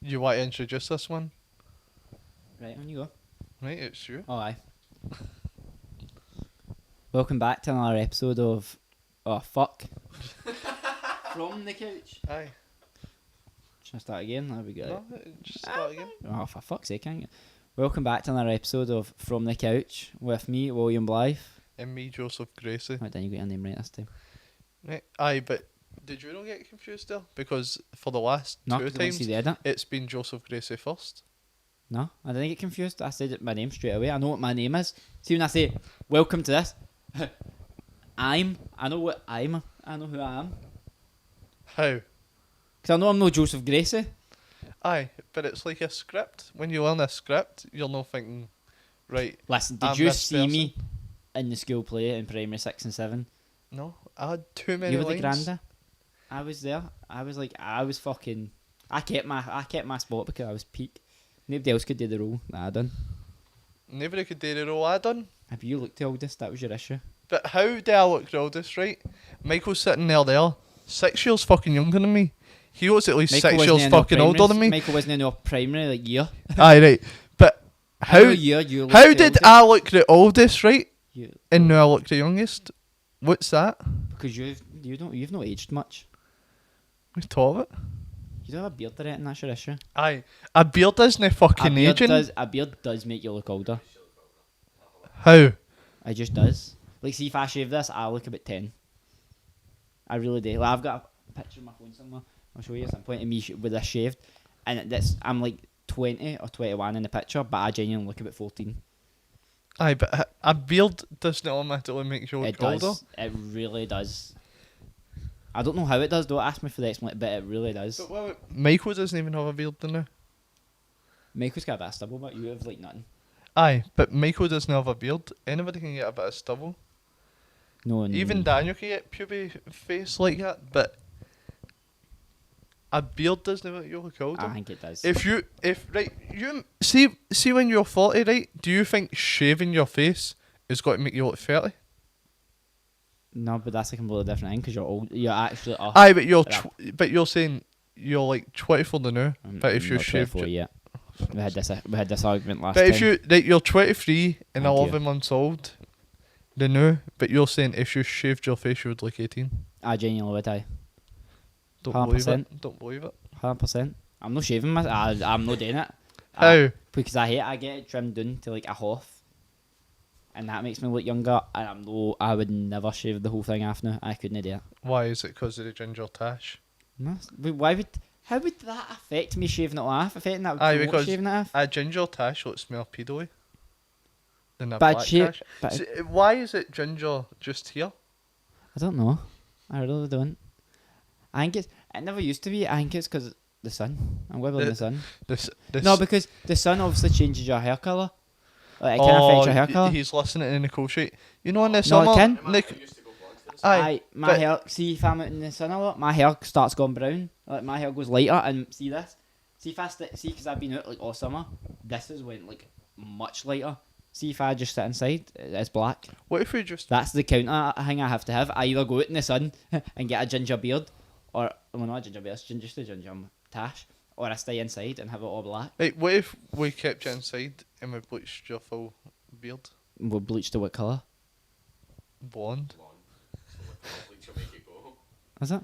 You want to introduce this one? Right, on you go. Right, it's you. Oh, aye. Welcome back to another episode of... Oh, fuck. From the couch. Aye. Should I start again? That'd be good. No, just start again. Oh, for fuck's sake, can't you? Welcome back to another episode of From the Couch with me, William Blythe. And me, Joseph Gracie. Right, then you got your name right this time. Right. Aye, but did you not get confused there? Because for the last No, two 'cause I didn't times, see the edit. it's been Joseph Gracie first. No, I didn't get confused. I said my name straight away. I know what my name is. See, when I say, welcome to this, I know what I know who I am. How? Because I know I'm no Joseph Gracie. Aye, but it's like a script. When you learn a script, you're not thinking, right, Listen, did I'm you this see me in the school play in primary 6 and 7? no, I had too many You were the lines. granda. I was there. I was fucking. I kept my spot because I was peak. Nobody else could do the role that I done. Nobody could do the role I done. If you looked the oldest, that was your issue. But how do I look the oldest, right? Michael's sitting there, 6 years fucking younger than me. He was at least 6 years fucking older than me. Michael wasn't in the primary like year. Aye, right. But how Year you looked how the did oldest. I look the oldest, right? You, And now I look the youngest? What's that? because you've not aged much. We thought of it. You don't have a beard or anything. That's your issue. Aye. A beard isn't fucking aging. A beard does make you look older. How? It just does. Like, see, if I shave this, I look about 10. I really do. Like, I've got a picture on my phone somewhere. I'll show you some point of me with this shaved, and I'm like 20 or 21 in the picture, but I genuinely look about 14. Aye, but a beard doesn't automatically make you look It does. older. It really does. I don't know how it does. Don't ask me for the explanation, but it really does. But Michael doesn't even have a beard now. Michael's got a bit of stubble, but you have like nothing. Aye, but Michael doesn't have a beard. Anybody can get a bit of stubble. No, Even Daniel can get pubic face like that, but a beard doesn't make you look older. I think it does. If you see when you're 40, right? Do you think shaving your face is going to make you look 30? No, but that's a completely different thing because you're old. You're actually. Aye, but you're saying you're like 24 now. But if you not shaved, 24 yet. We had this argument last but time. if you're 23 and Thank you. 11 months old, then no. But you're saying if you shaved your face, you would look 18. I genuinely would. Don't 100%. believe it. Don't believe it. 100%. I'm not shaving my. I'm not doing it. How? Because I get it trimmed down to like a half, and that makes me look younger. And I would never shave the whole thing off now. I couldn't do it. Why is it? Because of the ginger tash? No, but why would? How would that affect me shaving it off? Affecting that would Aye, promote because shaving it off. a ginger tash looks more pedo-y than a But black shave- tash. but- See, why is it ginger just here? I don't know. I really don't. I think it never used to be. I think it's because the sun. I'm going with the sun. This No, because the sun obviously changes your hair colour. Like, it can affect your hair colour. He's listening to Nicole Sheet. You know in the No, summer, it can. Aye, My but- hair. See, if I'm out in the sun a lot, my hair starts going brown. Like my hair goes lighter, and see this. See if because I've been out like all summer. This has went like much lighter. See if I just sit inside, it's black. What if we just? That's the counter thing I have to have. I either go out in the sun and get a ginger beard, or well, not a ginger beard, just a ginger tash, or I stay inside and have it all black. Like, what if we kept you inside and we bleached your full beard We'll bleach to what colour? blonde? Is it?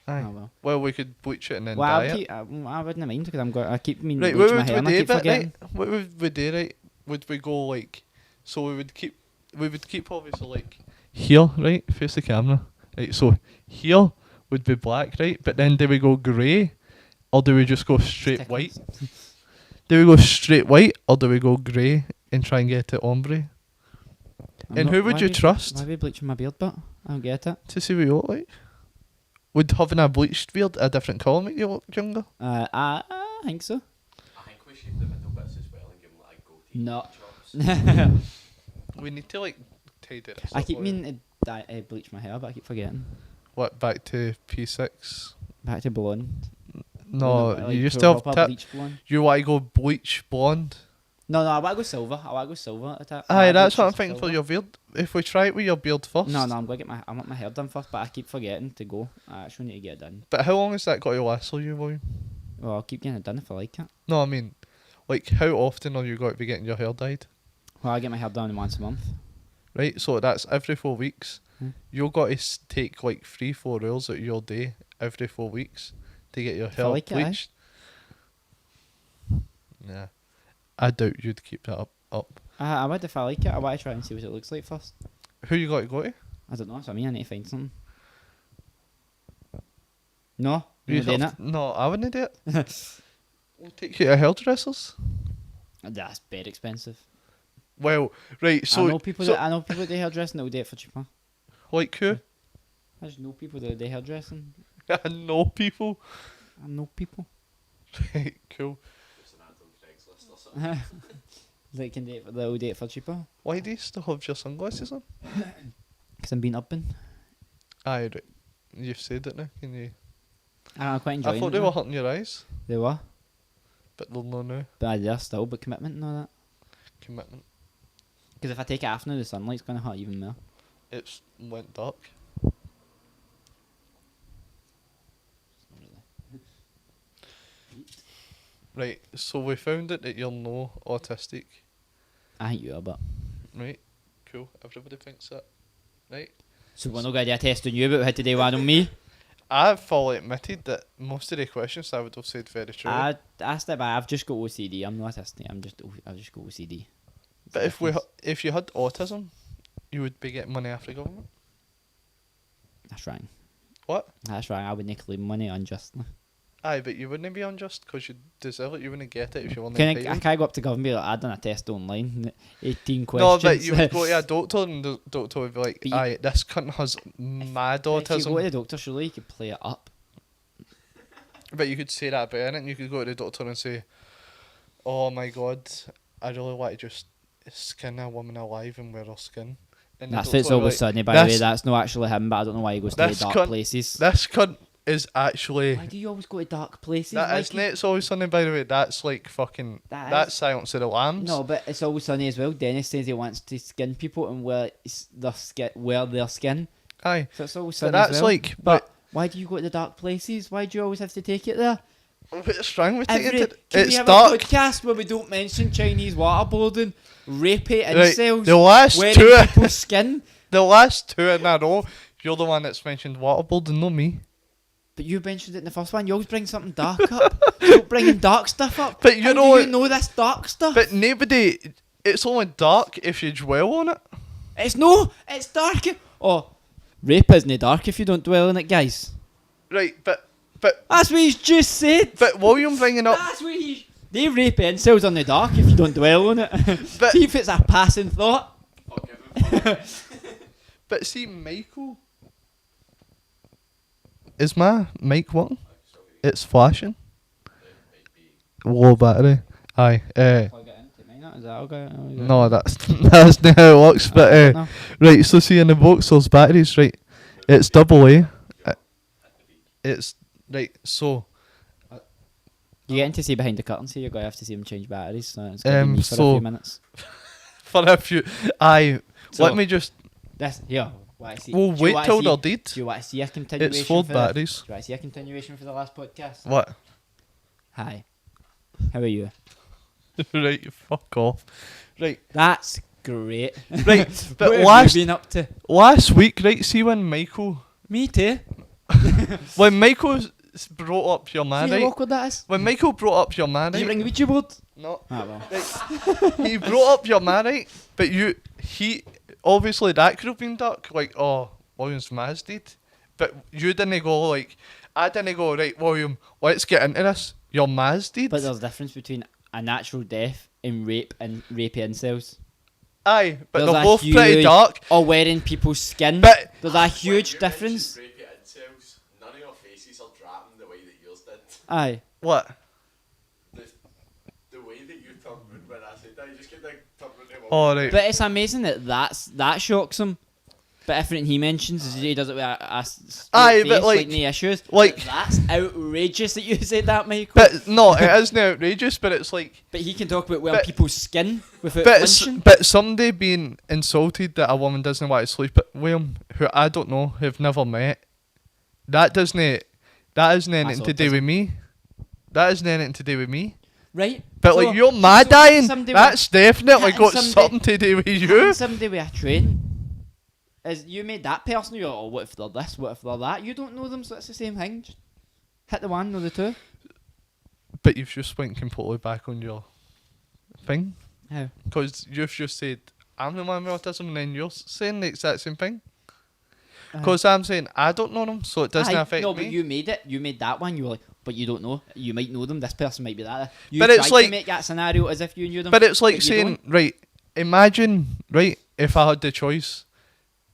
Aye. Oh well. Well, we could bleach it and then Well, dye it. I wouldn't mind because I keep meaning Right, to what bleach my would hair and we I do? keep But forgetting. right, what would we do? Right, would we go like? So we would keep obviously like here, right, face the camera, right. So here would be black, right, but then do we go grey, or do we just go straight white? Do we go straight white, or do we go grey and try and get it ombre? And who would you trust? Why are we bleaching my beard, but I don't get it. To see what you look like. Would having a bleached beard a different colour make you look younger? I think so. I think we shave the middle bits as well and give them like goatee No. chops. We need to like tidy this I up keep a bit. meaning to bleach my hair, but I keep forgetting. What, back to P6? Back to blonde. No, Like, you just proper have tip. bleach blonde. You want to go bleach blonde? No, I want to go silver. I want to go silver at the top. Aye, I that's bleach what I'm it thinking for silver. your beard. If we try it with your beard first. No, I'm going to I want my hair done first, but I keep forgetting to go. I actually need to get it done. But how long has that got to last for you, William? Well, I'll keep getting it done if I like it. No, I mean, like, how often are you going to be getting your hair dyed? Well, I get my hair done once a month. Right, so that's every 4 weeks. Hmm. You've got to take like 3-4 hours out of your day every 4 weeks to get your If I hair like it, aye. bleached. Yeah, I doubt you'd keep that up. I would if I like it. I want to try and see what it looks like first. Who you got to go to? I don't know. So I mean, I need to find something. No, You you're doing it. No, I wouldn't do it. We'll take you to hairdressers. That's very expensive. Well, right, so I know people that do hairdressing that will do it for cheaper. like who? I just know people that do hairdressing. I know people. I know people Right, cool. Just an ad on Craigslist or something. that can do it. That will do it for cheaper. Why do you still have your sunglasses on? Because I'm being upping. Aye, right. You've said it now. Can you? I'm quite enjoying I thought it. they now. were hurting your eyes, They were, but they're not now. but they're still. But commitment and all that. Commitment. Because if I take it off now, the sunlight's gonna hurt even more. It's went dark. Right, so we found out that you're no autistic. I think you are, but Right, cool. Everybody thinks that. Right. so we're not going to do a test on you, but we had to do one on me. I've fully admitted that most of the questions I would have said very true. I step back. I've just got OCD. I'm not autistic. I've just got OCD. But if you had autism, you would be getting money after the government. That's right. What? That's right. I wouldn't claim money unjustly. Aye, but you wouldn't be unjust because you deserve it. You wouldn't get it if you weren't Can I entitled. can't go up to government and be like, I done a test online, 18 No, questions. but you would go to a doctor and the doctor would be like, But you- aye, this cunt has mad If you go autism. to the doctor, surely you could play it up. But you could say that about anything. You could go to the doctor and say, oh my god, I really want to just skin a woman alive and wear her skin. And the That's doctor what's would be always like, sunny, by the way. "This- That's not actually him, but I don't know why he goes to the This dark cunt- places. This cunt is actually... Why do you always go to dark places? That Like isn't it? It's always sunny, by the way. That's like fucking... That That's is- Silence of the Lambs. No, but it's always sunny as well. Dennis says he wants to skin people and wear their skin. Aye. So it's always But sunny that's as well. like... But why do you go to the dark places? Why do you always have to take it there? What's wrong with taking it? Can we It's have dark. a podcast where we don't mention Chinese waterboarding, rape Right, incels, the last wearing two... people's skin? The last two in a row, you're the one that's mentioned waterboarding, not me. But you mentioned it in the first one. You always bring something dark up. Don't bring dark stuff up. But you How know do it- you know this dark stuff? But nobody... It's only dark if you dwell on it. It's dark. Oh, rape isn't dark if you don't dwell on it, guys. Right, but That's what he's just said. But William bringing up... That's what they rape incels on the dark if you don't dwell on it. But- See if it's a passing thought. I'll give him But see, Michael... Is my mic working? It's flashing. Low battery. Aye. Plug it in, take mine out. Is that okay? No, that's not how it works. But No. right, so see in the box there's batteries, right? It's AA. It's right. So You're getting to see behind the curtains here. You're going to have to see them change batteries. So it's going to be me for a so- few minutes. for a few, aye. So- Let me just. This here. What I see. We'll do you wait wanna till see- they're dead. Do you want to see a continuation? It's 4 for batteries. Do you want to see a continuation for the last podcast? What? Hi. How are you? Right, fuck off. Right, That's great. right. But what have last you been up to? week, right? See when Michael brought up your man, See how right? awkward that is? When Michael brought up your man, Did you right? bring the Ouija board? No. Ah, well. He brought up your man, right? But he obviously that could have been dark. Like, oh, William's man's dead. But you didn't go like, I didn't go right, William. Let's get into this. Your man's dead. But there's a difference between a natural death and rape incels. Aye, but There's they're a both pretty huge- dark. Or wearing people's skin. But There's a huge difference. Rapey incels, none of your faces are dropping the way that yours did. Aye. what? The way that you turned round when I said that, you just get like turned round and Oh right. But it's amazing that shocks him. But everything he mentions is he does it with a straight Aye, face, but, like- no issues. like- But that's outrageous that you said that, Michael. But no, it isn't outrageous. But it's like, But he can talk about wearing But- people's skin without but flinching. but somebody being insulted that a woman doesn't want to sleep with him, who I don't know, have never met. That isn't anything to do autism. with me. that isn't anything to do with me. Right? But So- like you're mad so dying. somebody That's definitely hitting got somebody- something to do with hitting you. somebody with a train. Is you made that person? You're like, oh, what if they're this? What if they're that? You don't know them, so it's the same thing. Just hit the one, know the two. But you've just went completely back on your thing. How? Because you've just said, I'm the man with autism, and then you're saying the exact same thing. Because I'm saying, I don't know them, so it doesn't affect no, me. but you made it. You made that one. You were like, but you don't know. You might know them. This person might be that. You But tried it's like- to make that scenario as if you knew them. But it's like but you saying, don't. right, imagine, right, if I had the choice,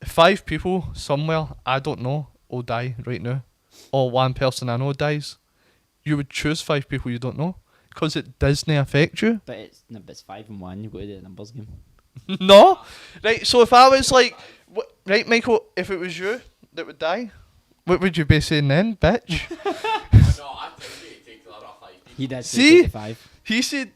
5 people somewhere I don't know will die right now, or 1 person I know dies, you would choose 5 people you don't know, because it doesn't affect you. But it's 5 and 1. You've got to do the numbers game. No? Right, so if I was like, right, Michael, if it was you that would die, what would you be saying then, bitch? No, I tell you, it takes a lot of 5 people. He did See? say 5. He said,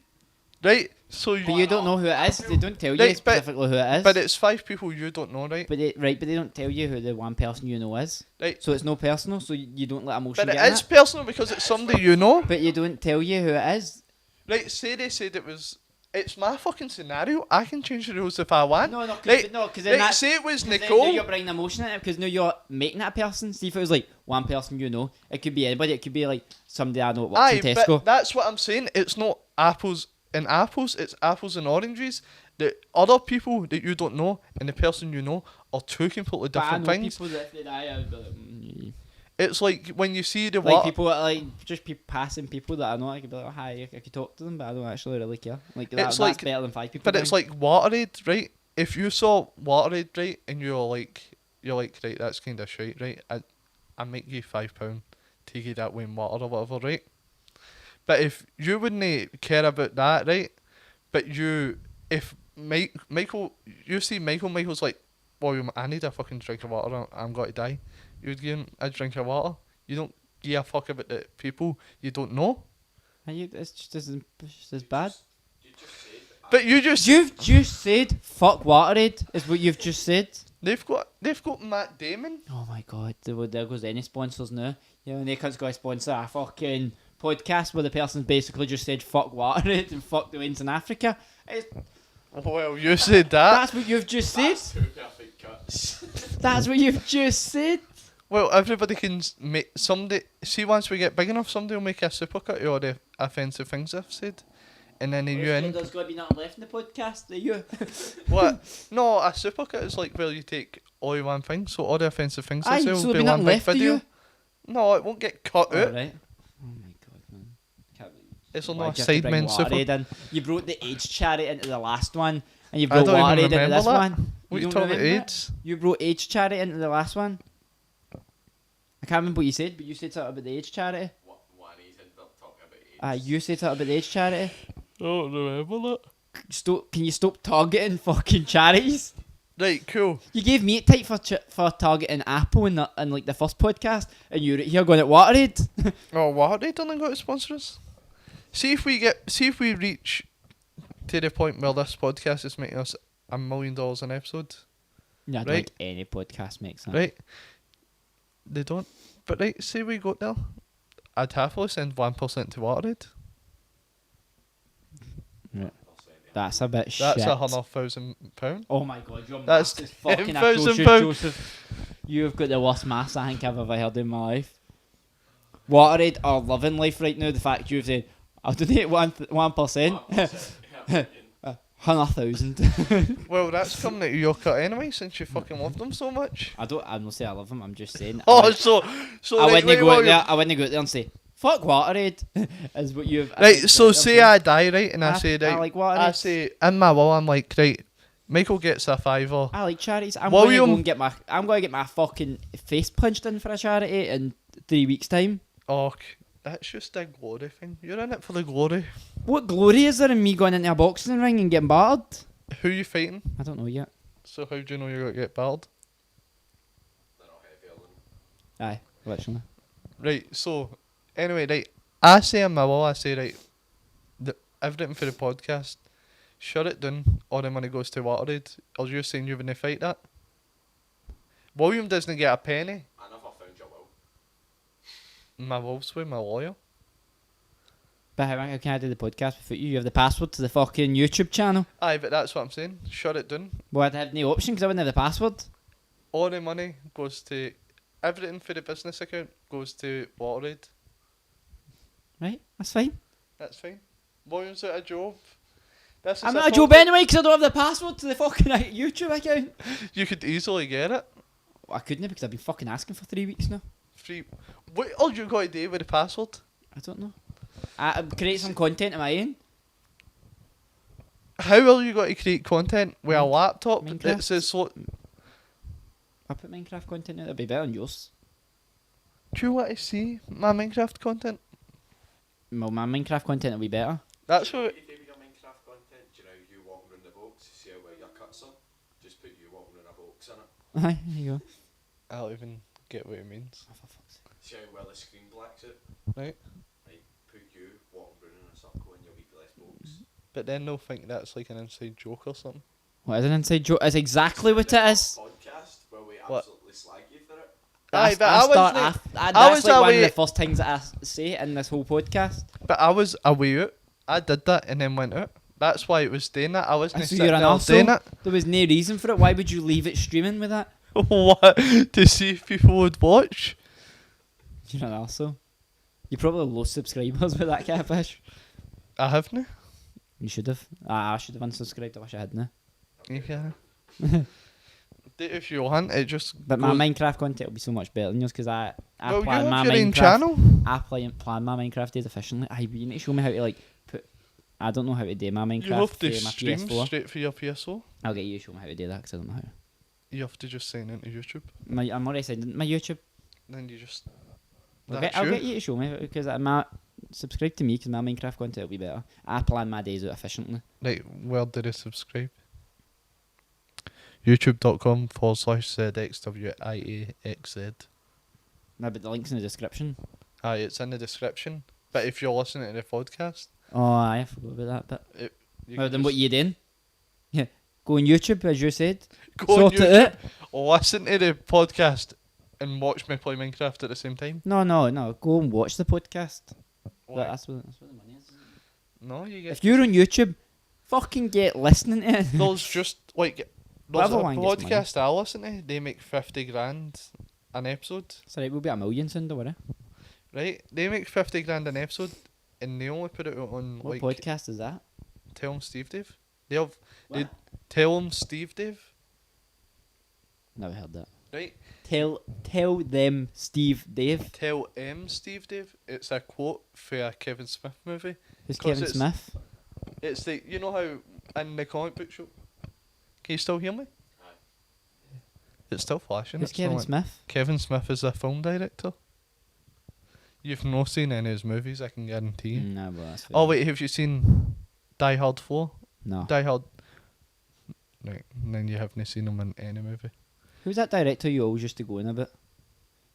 right, so But you don't know who it is. They don't tell you Right, but- specifically who it is. but it's 5 people you don't know, right? But they don't tell you who the one person you know is. Right. So it's no personal. So you don't let emotion But get in it is it. personal because it's somebody you know. But you don't tell you who it is. Right, say they said it was, it's my fucking scenario, I can change the rules if I want. No, because Right, then right, that's. say it was 'Cause then Nicole. now you're bringing emotion in it because now you're making it a person. See if it was like one person you know, it could be anybody. It could be like somebody I know that works Aye, in Tesco. but that's what I'm saying. It's not apples and apples, it's apples and oranges. The other people that you don't know and the person you know are 2 completely But I different know things. people that if they die, I would be like, It's like when you see the like water. people that like just passing people that I know. I could be like, oh, hi, I could talk to them, but I don't actually really care. Like It's that's like- better than 5 people. But it's like Waterade, right? If you saw Waterade, right, and you're like, right, that's kind of shite, right? I make you £5, take you that wine water or whatever, right? But if you wouldn't care about that, right? But if Michael, you see Michael's like, well, I need a fucking drink of water, I'm going to die. You would give him a drink of water. You don't give a fuck about the people you don't know. it's just as bad. You just said, But you just, You've just said fuck Waterade is what you've just said. they've got Matt Damon. Oh my god, there goes any sponsors now. You know, they can't go sponsor a fucking podcast where the person's basically just said fuck Waterade and fuck the wins in Africa. Well, you said that. That's what you've just said. that's 2 perfect cuts. That's what you've just said. Well, everybody can make somebody. See, once we get big enough, somebody will make a supercut of all the offensive things I've said, and then you in. There's got to be nothing left in the podcast. Are you? What? No, a supercut is like where you take all one thing, so all the offensive things I Aye, say so will there'll be be one nothing big left of video. you. No, it won't get cut out. Alright. Oh my god, man. Can't believe- It's only Why'd a you have to bring sidemen super. Waterade in? You brought the AIDS charity into the last one, and you I brought don't even Waterade into remember this that. one. What you don't talking about remember it? AIDS? You brought AIDS charity into the last one. I can't remember what you said, but you said something about the AIDS charity. One he's ended up talking about AIDS. You said something about the AIDS charity. I don't remember that. Can you stop targeting fucking charities? Right, cool. You gave me a type for targeting Apple in like the first podcast, and you're here going at Waterade. Oh, what? They don't got to sponsor us. See if we reach to the point where this podcast is making us $1 million an episode. Yeah, I don't Right. think any podcast makes that. Right? They don't. But right, say we got there. I'd happily send 1% to Waterade. That's a bit That's shit. £100,000. Oh my god, your That's maths is fucking £10,000. atrocious, Joseph. You've got the worst maths I think I've ever heard in my life. Waterade are loving life right now. The fact you've said, I'll donate 1%. 100,000. Well, that's coming out of your cut anyway, since you fucking love them so much. I'm not saying I love them. I'm just saying. Oh, so I right, wouldn't wait, go out wait, there. I wouldn't go out there and say fuck Waterade. Is what you've. Right, so say I die, right, and I say, I right, like Waterade. I say in my will, I'm like, right, Michael gets a $5. I like charities. I'm William- going to go and I'm going to get my fucking face punched in for a charity in 3 weeks' time. Oh, that's just a glory thing. You're in it for the glory. What glory is there in me going into a boxing ring and getting battered? Who you fighting? I don't know yet. So how do you know you're going to get battered? They're not heavy, Aye, literally. Right, so, anyway, right, I say in my will, I say, right, everything for the podcast, shut it down, all the money goes to Waterade. Or you saying you wouldn't fight that? William doesn't get a penny. I never found your will. My will's with my lawyer. But how can I do the podcast without you? You have the password to the fucking YouTube channel. Aye, but that's what I'm saying. Shut it down. Well, I'd have no option because I wouldn't have the password. All the money goes to everything for the business account goes to Waterade. Right, that's fine. That's fine. William's at a job. This is I'm not a job anyway because I don't have the password to the fucking YouTube account. You could easily get it. Well, I couldn't because I've been fucking asking for 3 weeks now. Free. What all you got to do with the password? I don't know. I create some content of my own. How will you got to create content with a laptop? Minecraft. It's a I put Minecraft content out, that'd be better than yours. Do you want to see my Minecraft content? Well, my Minecraft content will be better. That's what. If you do your Minecraft content, do you know you walking around the box, see how well your cuts are? Just put you walking around a box in it. Aye, there you go. I don't even get what it means. Oh, for fuck's sake. See how well the screen blacks it? Right. Like, put you walking around in a circle in your wee glass box. But then they'll think that's like an inside joke or something. What is an inside joke? It's exactly what it is. Podcast where we What? absolutely slag you for it. Aye, but I I was start, like- that's was like one of away- the first things that I say in this whole podcast. But I was away out. I did that and then went out. That's why it was doing that. I wasn't So sitting you're an there doing arsehole? There was no reason for it. Why would you leave it streaming with that? it. What? To see if people would watch? You're an arsehole. You probably lost subscribers with that catfish. I haven't. You should have. I should have unsubscribed. I wish I hadn't. Yeah. If you want, it just. But my goes- Minecraft content will be so much better than yours because I Well, you plan my have your own Minecraft. channel. I plan my Minecraft days efficiently. You need to show me how to like put. I don't know how to do my Minecraft You have to for my stream PS4. straight for your PSO. I'll get you to show me how to do that because I don't know how. You have to just sign into YouTube. I'm already signed into my YouTube. Then you just. I'll That's get you to show me because subscribe to me because my Minecraft content will be better. I plan my days out efficiently. Right, where did I subscribe? YouTube.com/ZXWIAXZ. No, but the link's in the description. Aye, it's in the description. But if you're listening to the podcast, Oh, I forgot about that bit. you Well, can then what just you doing? Yeah, go on YouTube as you said. go on Sort YouTube, it out. listen to the podcast, and watch me play Minecraft at the same time. No. Go and watch the podcast. Why? That's what the money is. No, you get. If you're on YouTube, fucking get listening to it. There's just like there's Whatever a one gets money. podcast I listen to. They make 50 grand an episode, Sorry, we'll be at $1 million soon, don't worry. right? They make 50 grand an episode, and they only put it out on What like podcast is that? Tell 'em Steve Dave. They have they What? Tell 'em Steve Dave, Never heard that. right? Tell them Steve Dave. Tell Steve Dave. It's a quote for a Kevin Smith movie. Who's 'Cause Kevin it's- Smith? It's the you know how in the comic book shop. Can you still hear me? Aye. It's still flashing. Who's It's not Kevin like- Smith? Kevin Smith is a film director. You've not seen any of his movies, I can guarantee you. No, but that's Oh wait, have you seen Die Hard 4? No. Die Hard. Right, and then you haven't seen him in any movie. Who's that director you always used to go in about?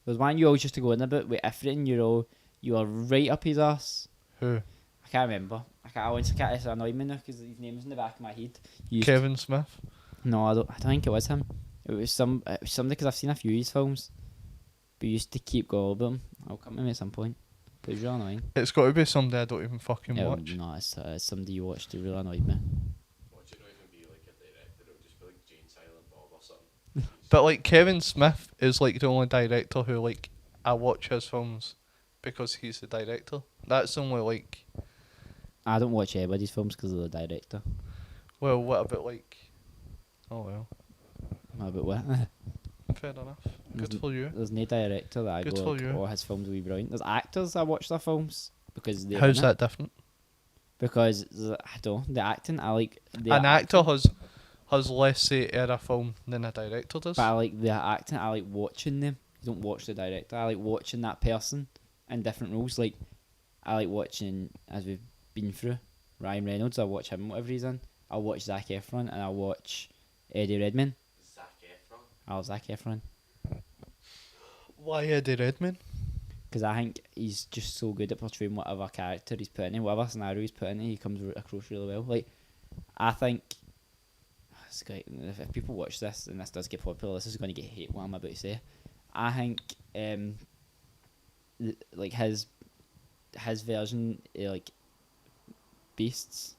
There's one you always used to go in about with everything. You are right up his ass. Who? I can't remember. It's annoyed me now because his name's in the back of my head. He used Kevin Smith. No, I don't think it was him. It was somebody because I've seen a few of his films. But he used to keep going about him. I'll come to me at some point. But it's really annoying. It's got to be somebody I don't even fucking No, watch. no, it's somebody you watched. It really annoyed me. What, do you not even be like a director? It would just be like Jane Silent Bob or something. But like Kevin Smith is like the only director who like I watch his films because he's the director. That's only like I don't watch anybody's films because of the director. well, what about like oh well. What about what? Fair enough. There's Good for you. There's no director that I Good go for like, you. oh, his films will be brilliant. There's actors I watch their films because they're How's in it. that different? Because I don't know, the acting I like. An actor has less say in a film than a director does. But I like the acting. I like watching them. You don't watch the director. I like watching that person in different roles. Like I like watching, as we've been through, Ryan Reynolds. I watch him whatever he's in. I'll watch Zac Efron and I'll watch Eddie Redmayne. Zac Efron. I'll Zac Efron Why Eddie Redmayne? because I think he's just so good at portraying whatever character he's put in, whatever scenario he's put in. He comes across really well. Like I think. It's great. If people watch this and this does get popular, this is going to get hate. What I'm about to say, I think, like his version, like Beasts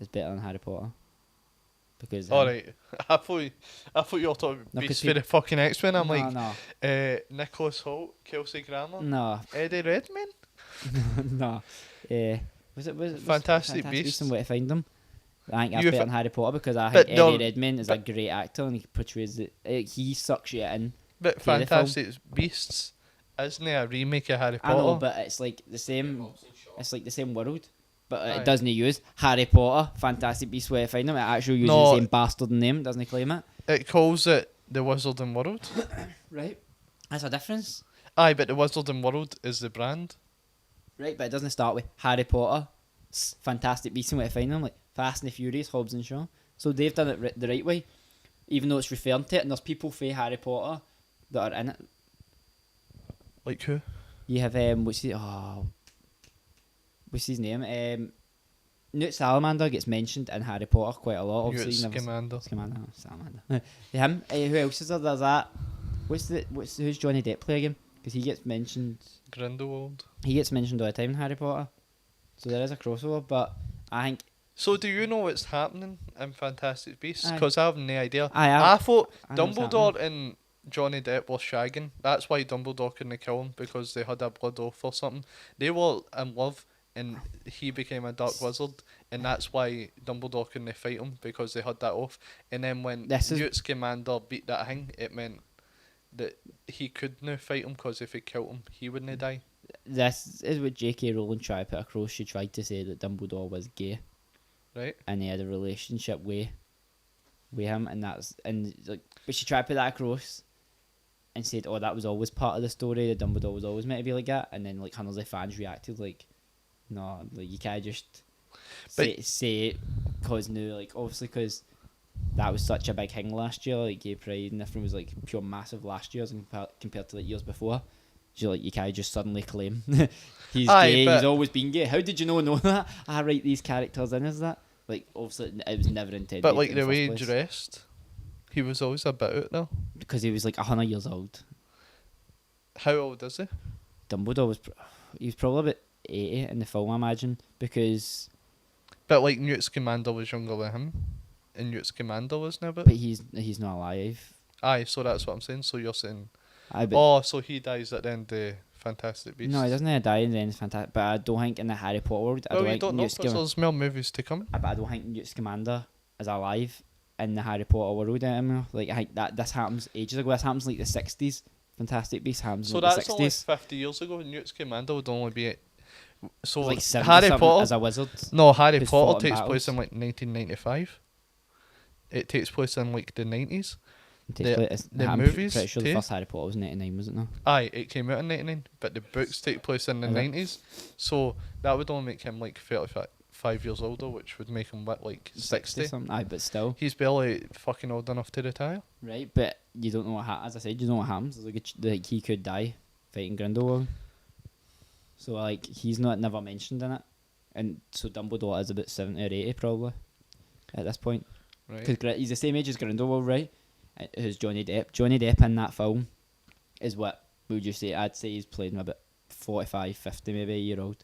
is better than Harry Potter. Because Alright, I thought you were talking No, 'cause Beast for the fucking X-Men. I'm no, like, no, Nicholas Hoult, Kelsey Grammer, no, Eddie Redmayne. no. Was it Fantastic Beasts Beasts. and Where to Find Them? I think that's You better fa- than Harry Potter because I But think no- Eddie Redmayne is a great actor and he portrays it. He sucks you in. But the film. Fantastic Beasts isn't it a remake of Harry I know, Potter? but it's like the same. It's like the same world, but Aye. it doesn't use Harry Potter, Fantastic Beasts, Where to Find Them. It actually uses No. the same bastard name, doesn't it? Claim it. It calls it the Wizarding World. Right. That's a difference. Aye, but the Wizarding World is the brand. Right, but it doesn't start with Harry Potter, Fantastic Beasts and Where to Find Them, like Fast and the Furious, Hobbs and Shaw. So they've done it the right way, even though it's referring to it, and there's people for Harry Potter that are in it. Like who? You have what's his name? Newt Salamander gets mentioned in Harry Potter quite a lot. Newt Obviously, Scamander. Scamander, Salamander. Him. Who else is there? There's that. Who's Johnny Depp play again? Because he gets mentioned. Grindelwald. He gets mentioned all the time in Harry Potter. So there is a crossover, but I think So do you know what's happening in Fantastic Beasts? Aye. Because I have no idea. I I thought I know what's Dumbledore and Johnny Depp were shagging. That's why Dumbledore couldn't kill him, because they had a blood oath or something. They were in love and he became a dark wizard, and that's why Dumbledore couldn't fight him, because they had that oath. And then when This is- Newt Scamander beat that thing, it meant that he could now fight him, because if he killed him, he wouldn't die. this is what J.K. Rowling tried to put across. She tried to say that Dumbledore was gay Right? and he had a relationship with him, and but she tried to put that across and said, "Oh, that was always part of the story. That Dumbledore was always meant to be like that." And then like hundreds of fans reacted like, "No, like you can't just say it, cause no, like obviously because that was such a big thing last year. Like gay pride and everything was like pure massive last year compared to like years before. So like you can't just suddenly claim he's Aye, gay. but- He's always been gay. How did you know that? I write these characters in as that. Like obviously it was never intended. But like in the way he first place. dressed, he was always a bit out there. Because he was like 100 years old. How old is he? Dumbledore was he was probably about 80 in the film, I imagine, because But like Newt Scamander was younger than him, and Newt Scamander was never. but he's not alive. Aye, so that's what I'm saying. So you're saying, But oh, so he dies at the end of Fantastic Beasts. no, he doesn't die in the end. It's fantastic. But I don't think in the Harry Potter world, I Well, don't you think don't know, Newt because there's more movies to come. But I don't think Newt Scamander is alive in the Harry Potter world anymore. Like I think that this happens ages ago. This happens like the 60s. Fantastic Beasts happens So in like that's the only 60s. 50 years ago. Newt Scamander would only be. So Like 70 Harry something Potter. as a wizard. No, Harry who's fought Potter in takes place battles. in like 1995. It takes place in like the 90s. The movies Pretty sure the too? first Harry Potter was 99, was it not? Aye, it came out in 99, but the books take place in the Okay. 90s. So that would only make him like 35 years older, which would make him what, like 60. Something. Aye, but still. He's barely fucking old enough to retire. Right, but you don't know what happens. As I said, you know what happens. There's like he could die fighting Grindelwald. So like he's never mentioned in it, and so Dumbledore is about 70 or 80 probably at this point. Right. Because he's the same age as Grindelwald, right? Who's Johnny Depp? Johnny Depp in that film is what would you say? I'd say he's playing about 45, 50 maybe a year old.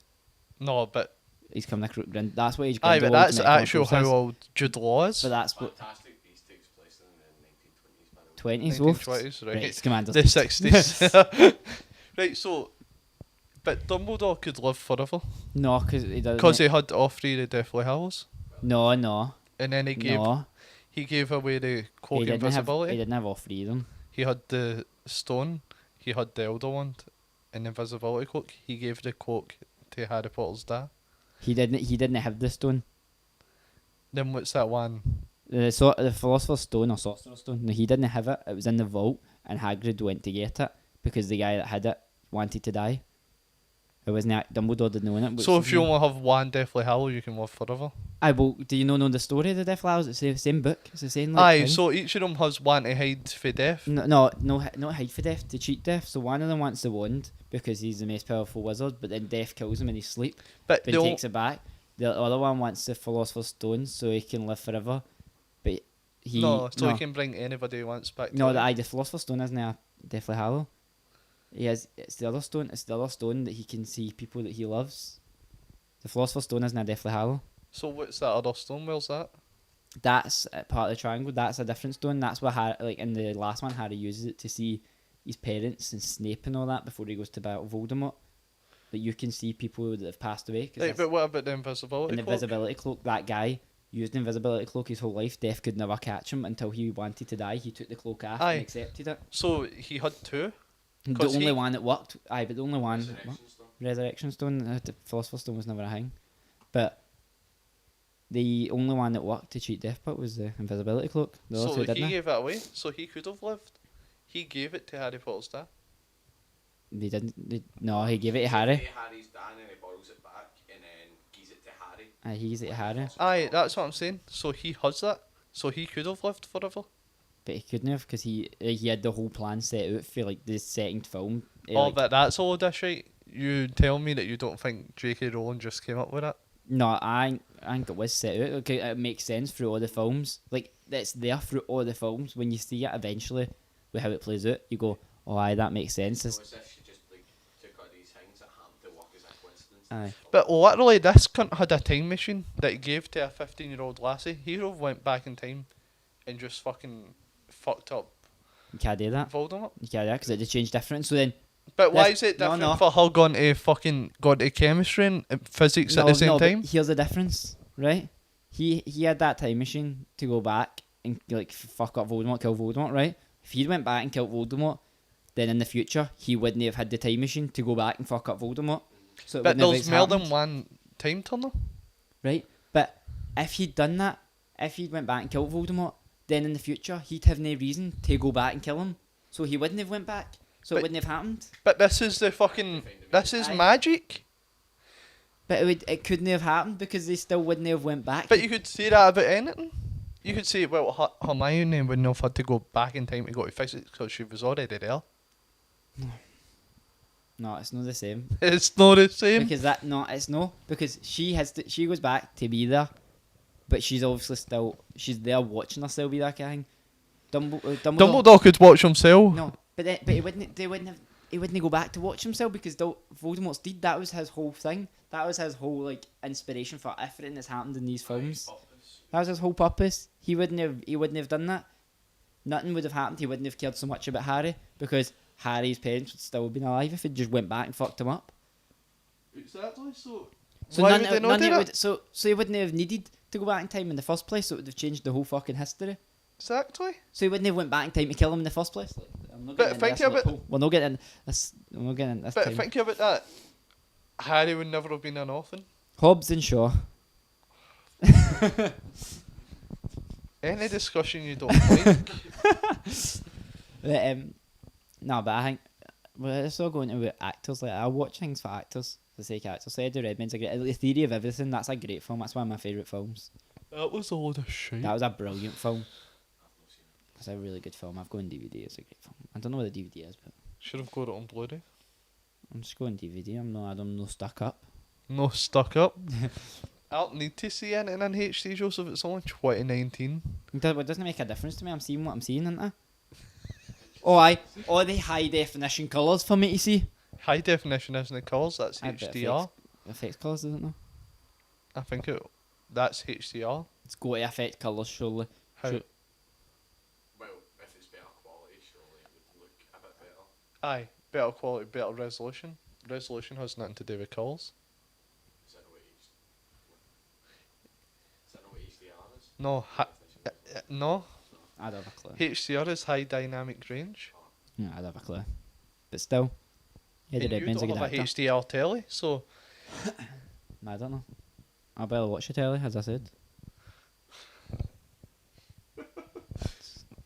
No, but He's coming across. That's what age. aye, but Grindelwald that's and Nicola actual Close how is. old Jude Law is. But that's what Fantastic Beasts takes place in the 1920s, by the way. 20s. Wolf. 1920s, right. Right, Scamander's The dead. 60s. Right, so. But Dumbledore could live forever. No, because he doesn't. Because he had all three of the Deathly Hallows. No. And then he gave away the cloak He didn't invisibility. he didn't have all three of them. He had the stone, he had the Elder Wand, and the invisibility cloak. He gave the cloak to Harry Potter's dad. He didn't have the stone. Then what's that one? The Philosopher's Stone or Sorcerer's Stone. No, he didn't have it. It was in the vault, and Hagrid went to get it because the guy that had it wanted to die. It wasn't. Dumbledore didn't own it. So if you only have one Deathly Hallow, you can live forever. Aye, well, do you know the story of the Deathly Hallows? It's the same book. It's the same. Like, Aye, thing. so each of them has one to hide for death. No, not hide for death, to cheat death. So one of them wants the wand because he's the most powerful wizard, but then death kills him in his sleep, But but the he o- takes it back. The other one wants the Philosopher's Stone so he can live forever, but he no, so he can bring anybody he wants back to No, life. the Philosopher's Stone isn't a Deathly Hallow. It's the other stone. It's the other stone that he can see people that he loves. The Philosopher's Stone isn't a Deathly Hallow. So what's that other stone? Where's that? That's part of the triangle. That's a different stone. That's what like in the last one, Harry uses it to see his parents and Snape and all that before he goes to battle Voldemort. But you can see people that have passed away. Right, but what about the invisibility in the cloak? invisibility cloak, that guy used the invisibility cloak his whole life. Death could never catch him until he wanted to die. He took the cloak off Aye. and accepted it. So he had two? The 'Cause only he- one that worked. Aye, but the only one. Resurrection Stone. Resurrection Stone. The Philosopher's Stone was never a thing. But the only one that worked to cheat Death Pit was the invisibility cloak. The other So two he didn't. gave it away, so he could have lived. He gave it to Harry Potter's dad. They didn't. No, he gave it to Harry. Harry's dad and he borrows it back and then gives it to Harry. Aye, he gives it to Harry. Aye, that's what I'm saying. So he has that. So he could have lived forever. But he couldn't have because he had the whole plan set out for like the second film. Oh, but that's all this, right? You tell me that you don't think J.K. Rowling just came up with it? No, I think it was set out. Okay, it makes sense through all the films. Like it's there through all the films. When you see it eventually with how it plays out, you go, "Oh, aye, that makes sense." So as if she just like took all these things that happened to work as a coincidence. Aye. But literally, this cunt had a time machine that he gave to a 15-year-old lassie. He went back in time and just fucking fucked up You can't do that. Voldemort. You can't do that because it changed different. So then, But why That's- is it no, different no. for her going to chemistry and physics at the same but time? here's the difference, right? He had that time machine to go back and like fuck up Voldemort, kill Voldemort, right? If he went back and killed Voldemort, then in the future he wouldn't have had the time machine to go back and fuck up Voldemort. So it But wouldn't have there's more than happened. one time turner. Right? But if he'd done that, if he'd went back and killed Voldemort, then in the future he'd have no reason to go back and kill him. So he wouldn't have went back. So But- it wouldn't have happened. But this is the fucking. This is Aye. magic. But it couldn't have happened because they still wouldn't have went back. But you could say that about anything. You could say, well, Hermione wouldn't have had to go back in time to go to physics because she was already there. No, it's not the same. It's not the same. Because it's no, because she goes back to be there, but she's obviously she's there watching herself be that kind of thing. Dumbledore could watch himself. No, but he wouldn't go back to watch himself because Voldemort's deed. That was his whole thing. That was his whole like inspiration for everything that's happened in these films. That was his whole purpose. He wouldn't have done that. Nothing would have happened. He wouldn't have cared so much about Harry because Harry's parents would still have been alive if he just went back and fucked him up. Exactly. So So so he wouldn't have needed to go back in time in the first place. So it would have changed the whole fucking history. Exactly. So he wouldn't have went back in time to kill him in the first place. Like, I'm not But getting into think this about- loophole. We're not getting in this. We're not getting in this But time. think about that. Harry would never have been an orphan. Hobbs and Shaw. Any discussion you don't like. But, no, but I think it's all going to actors. Like I watch things for actors, for the sake of actors. So Eddie Redmayne's a great. The Theory of Everything. That's a great film. That's one of my favourite films. That was a load of shit. That was a brilliant film. It's a really good film. I've got on DVD. It's a great film. I don't know where the DVD is, but Should have got it on Blu-ray. I'm just going DVD. I'm no stuck up. No, stuck up. I don't need to see anything in HD, Joseph. It's only 2019. It doesn't make a difference to me. I'm seeing what I'm seeing, isn't it? Oh, aye. All the high definition colours for me to see. High definition isn't the colours, that's Aye, but HDR. Affects colours, doesn't it? I think that's HDR. It's got to affect colours, surely. How? Sure. Well, if it's better quality, surely it would look a bit better. Aye, better quality, better resolution. Resolution has nothing to do with colours. Is that not what HDR is? No, no. I'd have a clue. HDR is high dynamic range. Yeah, I'd have a clue. But still, Eddie And you Redmayne's a don't good have a actor. HDR telly, so I don't know. I'll better watch the telly, as I said.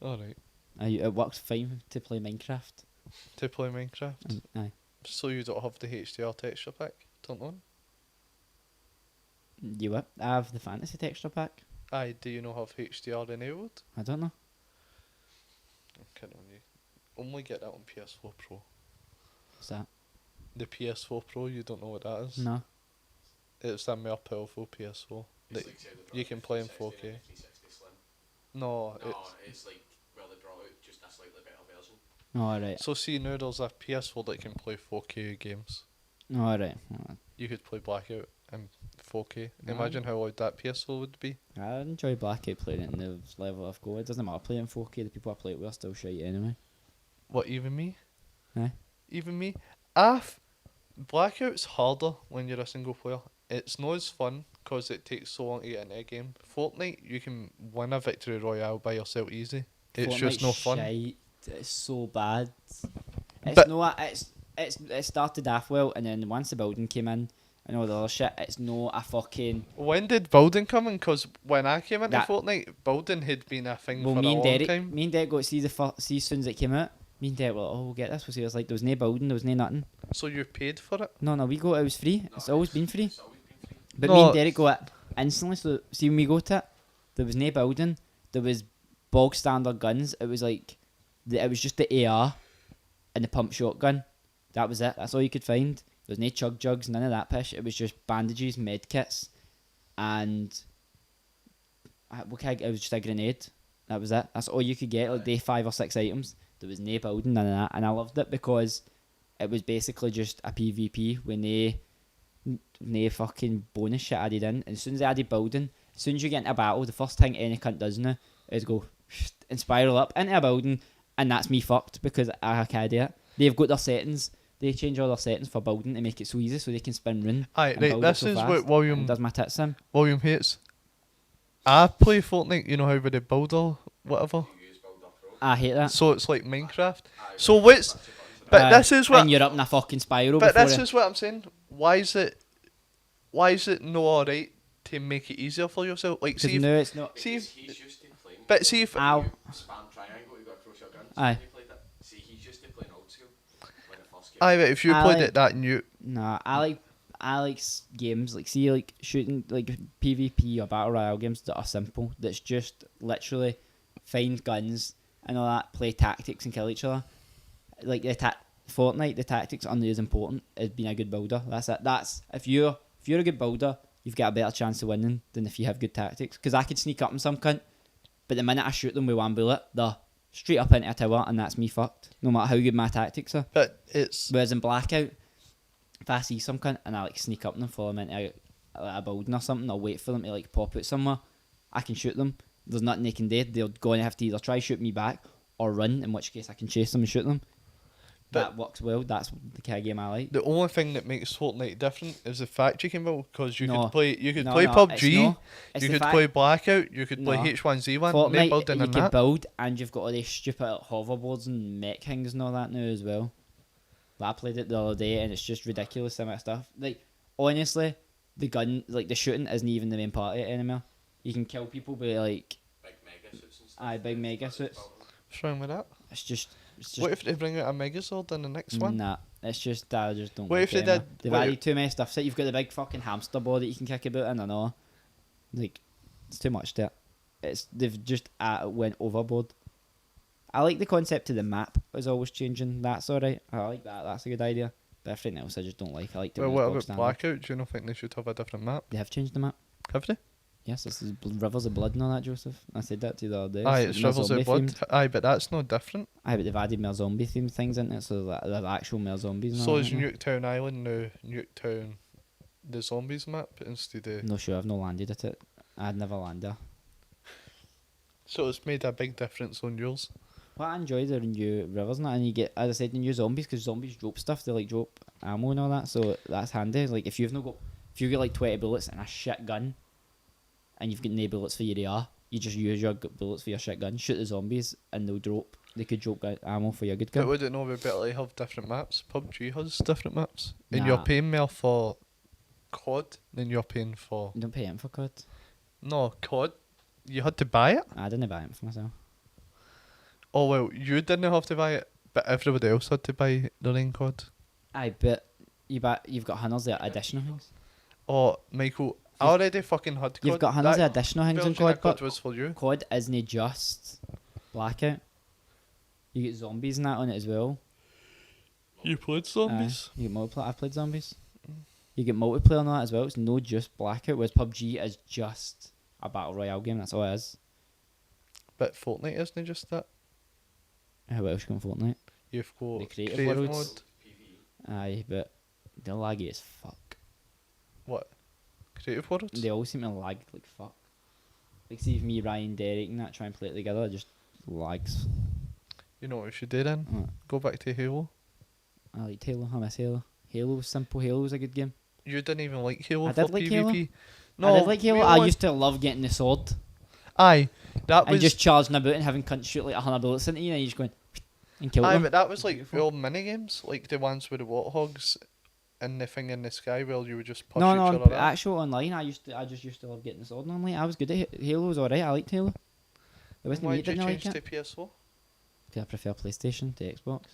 alright. It works fine to play Minecraft. To play Minecraft. Aye. So you don't have the HDR texture pack turned on? You what? I have the fantasy texture pack. Aye, do you not have HDR enabled? I don't know. I'm kidding on you. Only get that on PS4 Pro. What's that? The PS4 Pro, you don't know what that is? No. It's a more powerful PS4. It's That like say they brought you out can play in 360 and 4K. a 360 Slim. No, No, it's... it's like, well, they brought out just a slightly better version. Oh, alright. So see now there's a PS4 that can play 4K games. Oh, alright. You could play Blackout in 4K. Aye. Imagine how loud that PS4 would be. I enjoy Blackout playing it in the level I've got. It doesn't matter playing in 4K. The people I play it with are still shite anyway. What, even me? Aye. Even me? Blackout's harder when you're a single player. It's not as fun because it takes so long to get into a game. Fortnite, you can win a victory royale by yourself easy. It's just no Fortnite's fun. shite. It's so bad. It's But- no. It started off well, and then once the building came in and all the other shit, it's no a fucking. When did building come in? Because when I came into That- Fortnite, building had been a thing Well, for a me and long Derek, time. me and Derek got to see as soon as it came out. Me and Derek were like, oh, we'll get this. We'll see. It was like there was no building, there was no nothing. So you paid for it? No, we got it. It was free. No, It's always been free. It's always been free. But No, me and Derek got it instantly. So see when we got it, there was no building. There was bog standard guns. It was like, it was just the AR and the pump shotgun. That was it. That's all you could find. There was no chug jugs, none of that pish. It was just bandages, med kits, and it was just a grenade. That was it. That's all you could get. Like day 5 or 6 items. There was no building, none of that, and I loved it because it was basically just a PvP with no fucking bonus shit added in. And as soon as they added building, as soon as you get into a battle, the first thing any cunt does now is go and spiral up into a building, and that's me fucked because I can't do it. They've got their settings. They change all their settings for building to make it so easy so they can spin run. Aye, and right, build it this so is fast, what and William does my tits in. hates. I play Fortnite, you know how with the builder, whatever. You use Builder Pro. I hate that. So it's like Minecraft. Aye, So where you what's- touch your buttons and But Aye, this is what. and you're up in a fucking spiral. But before this it. is what I'm saying. Why is it no alright to make it easier for yourself? Like, 'Cause see, if, no, it's not. see, Because if, he's used to playing. but see if Ow. You spam triangle, you got to cross your guns. Aye. When you played it. See, he's used to playing old school. When it first came. Aye, but if you I played like- it that and you, Nah, I like games like see like shooting like PvP or battle royale games that are simple. That's just literally find guns and all that, play tactics and kill each other. Like Fortnite, the tactics aren't as important as being a good builder. That's it. That's if you're a good builder, you've got a better chance of winning than if you have good tactics. Because I could sneak up on some cunt, but the minute I shoot them with one bullet, they're straight up into a tower, and that's me fucked. No matter how good my tactics are. but it's Whereas in Blackout, if I see some cunt and I like sneak up on them, follow them into a building or something, or wait for them to like pop out somewhere, I can shoot them. There's nothing they can do. They're going to have to either try shoot me back or run, in which case I can chase them and shoot them. But- That works well. That's the kind of game I like. the only thing that makes Fortnite different is the fact you can build because you No. could play No, PUBG, it's you the could fact play Blackout, you could play No. H1Z1, no Fortnite, building you in can that. build, and you've got all these stupid hoverboards and mech things and all that now as well. But I played it the other day, and it's just ridiculous some of that stuff. Like honestly, the gun, like the shooting, isn't even the main part of it anymore. You can kill people with like Big mega suits and stuff. Aye, big mega suits. What's wrong with that? it's just What if they bring out a Megazord in the next one? Nah, it's just I just don't. What like if they it anymore. did- They've what added too many stuff. So you've got the big fucking hamster ball that you can kick about in and all. Like it's too much to it. They've just went overboard. I like the concept of the map is always changing. That's alright. I like that. That's a good idea. But everything else I just don't like. I like the Well, ones what bog about standard. Blackout? Do you not think they should have a different map? They have changed the map. Have they? Yes, this is Rivers of Blood and all that, Joseph. I said that to you the other day. Aye, it's more Rivers zombie of Blood. themed. Aye, but that's no different. Aye, but they've added more zombie themed things in it, so that they're actual more zombies. and So all is that now. Nuketown Island now Nuketown the zombies map instead of... No, sure, I've not landed at it. I'd never land there. So it's made a big difference on yours. What I enjoy the new rivers and that, and you get, as I said, the new zombies, because zombies drop stuff. They like drop ammo and all that, so that's handy. Like if you get like 20 bullets and a shit gun, and you've got no bullets for your AR, you just use your bullets for your shit gun, shoot the zombies, and they'll drop. They could drop ammo for your good But gun. would it not be better to have different maps? PUBG has different maps. And you're Nah. paying more for COD than you're paying for... Don't pay him for COD. No, COD, you had to buy it? I didn't buy it for myself. Oh, well, you didn't have to buy it, but everybody else had to buy their own COD. Aye, but you've got hundreds of additional things. Oh, Michael, I already fucking had COD. You've got hundreds That of additional things in version of COD, but was for you. COD isn't just Blackout. You get zombies and that on it as well. You played Aye, zombies? you get multiplayer. I've played zombies. You get multiplayer on that as well. It's no just Blackout, whereas PUBG is just a battle royale game. That's all it is. But Fortnite isn't just that. How else you can Fortnite? You've got The creative creative worlds. mode. PvE. Aye, but they're laggy as fuck. What? Creative Worlds? They all seem to lag like fuck. Like see if me, Ryan, Derek and that try and play it together, it just lags. You know what we should do then? Uh, Go back to Halo. I like Halo, I miss Halo. Halo was simple, Halo was a good game. You didn't even like Halo I for did like PvP. Halo. No, I did like Halo, we I all- used to love getting the sword. Aye, that And was. just charging about and having cunts shoot like 100 bullets into you and you just going and kill Aye, them. but that was like Beautiful. old mini games, like the ones with the warthogs and the thing in the sky where you would just push No, each no, other out. actual online. I just used to love getting the sword online. I was good at Halo. Was alright. I liked Halo. It wasn't Why me did that you didn't change like to it. PS4? Because I prefer PlayStation to Xbox.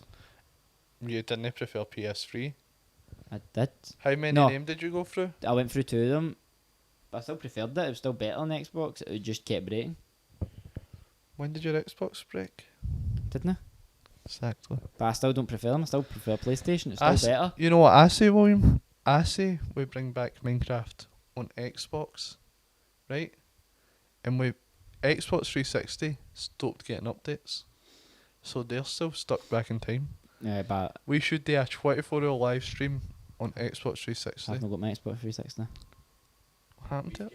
You didn't prefer PS3. I did. How many No. names did you go through? I went through two of them. But I still preferred it. It was still better on Xbox. It just kept breaking, When did your Xbox break? didn't it? Exactly. But I still don't prefer them. I still prefer PlayStation. It's I still s- better. You know what I say, William? I say we bring back Minecraft on Xbox, right? And we Xbox 360 stopped getting updates, so they're still stuck back in time. Yeah, but We should do a 24-hour live stream on Xbox 360. I've not got my Xbox 360. What happened to it?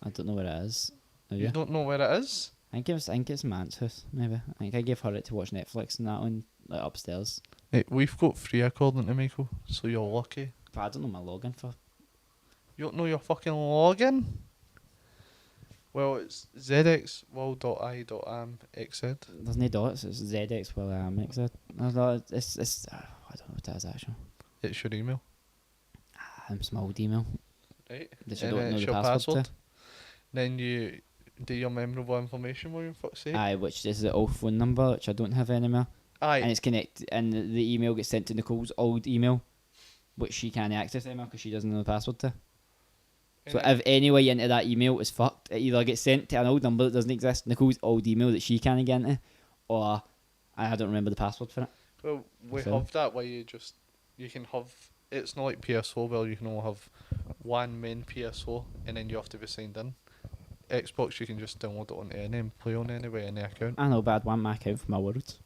I don't know where it is. Have You you? don't know where it is? I think it's my aunt's house. Maybe. I think I gave her it to watch Netflix and that one like upstairs. Hey, we've got 3 according to Michael, so you're lucky. But I don't know my login for. You don't know your fucking login? Well, it's zxworld.i.am.xz. There's no dots. It's ZX. Well, makes it. It's. I don't know what that is actually. It's your email, It's my old email. right? That you And don't then know it's the your password. password. Then you do your memorable information, William, fuck's sake. Aye, which is the old phone number, which I don't have anymore. Aye. And it's connected, and the email gets sent to Nicole's old email, which she can't access anymore because she doesn't know the password to. So if any way into that email is fucked, it either gets sent to an old number that doesn't exist, Nicole's old email that she can't get into, or I don't remember the password for it. Well, we So- have that where you can have, it's not like PS4 where you can only have one main PS4 and then you have to be signed in. Xbox, you can just download it on any and play on anyway, any account. I know, but I'd want my account for my worlds.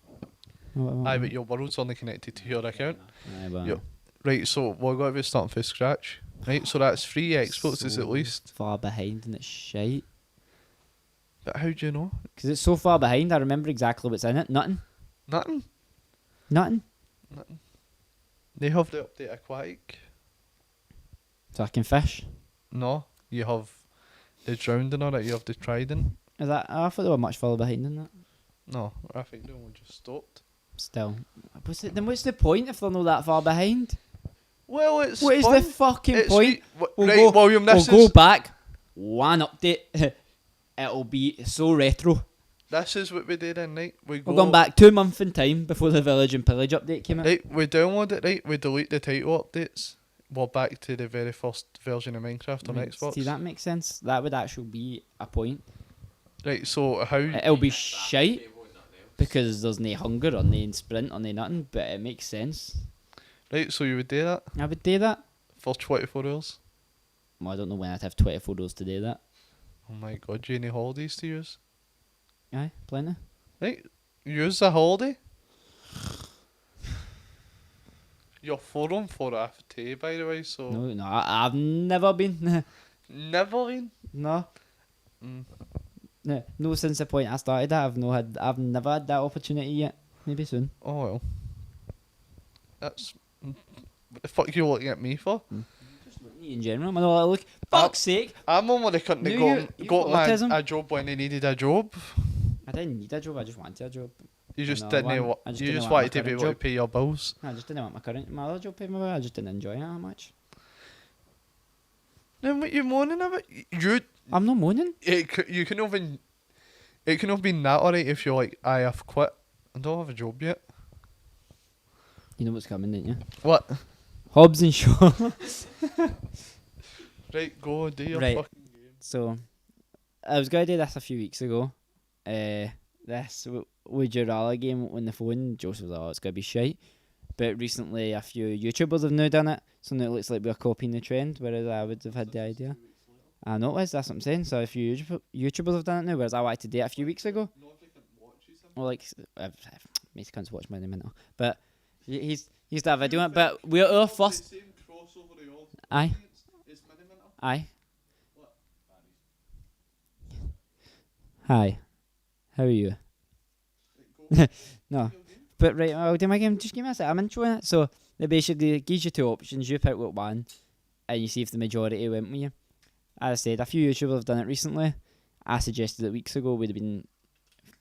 Aye, but your world's only connected to your account. Aye, but Yep. Right, so we're going to be starting from scratch. Right, so that's 3 Xboxes so at least. far behind and it's shite. But how do you know? Because it's so far behind, I remember exactly what's in it. Nothing. Nothing. Nothing. They have the update aquatic. So I can fish. No, you have the drowning or that you have the trident. Is that? I thought they were much further behind than that. No, I think they only just stopped. Still. Then what's the point if they're not that far behind? Well, it's What is fun. the fucking It's point? We'll right, go- William, We'll this go is back. One update. It'll be so retro. this is what we did then, right? We go We're going back 2 months in time before the Village and Pillage update came out. Right, we download it, right? We delete the title updates. We're back to the very first version of Minecraft on Xbox. See, that makes sense. That would actually be a point. Right, so how It'll be shite because there's no hunger or no sprint or no nothing, but it makes sense. right, so you would do that I would do that. for 24 hours? Well, I don't know when I'd have 24 hours to do that. Oh my god, do you any holidays to use? Aye, plenty. Right, use a holiday. You're 4 on 4 after, by the way, so No, I've never been. never been. No. Mm. No, since the point I started that, I've never had that opportunity yet. Maybe soon. Oh well. That's what the fuck you looking at me for? In general, man, I look. Fuck's sake! I'm only the cunt that No, you got got my autism. a job when they needed a job. I didn't need a job. I just wanted a job. You just No, I didn't. want- I just You didn't just want my wanted to be current able to job. pay your bills. I just didn't want my other job paid my bill. I just didn't enjoy it that much. Then what you moaning about? You I'm not moaning. you can even. It can have been that alright if you're like, I have quit. I don't have a job yet. You know what's coming, don't you? What? Hobbs and Shaw. Right, go do your Right. fucking game. So, I was going to do this a few weeks ago. This Would You Rather game on the phone. Joseph was like, oh, it's going to be shite. But recently, a few YouTubers have now done it. So now it looks like we're copying the trend, whereas I would have had the idea. I know it is, that's what I'm saying. So a few YouTubers have done it now, whereas I wanted to do it a few weeks ago. Well, like, Mace can't watch my mental. But he's to have a video on it. But we're our first. Aye. Aye. Hi, how are you? No, but right, I'll do my game. Just give me a sec. I'm introing it. So it basically gives you two options. You pick what one, and you see if the majority went with you. As I said, a few YouTubers have done it recently. I suggested it weeks ago. Would have been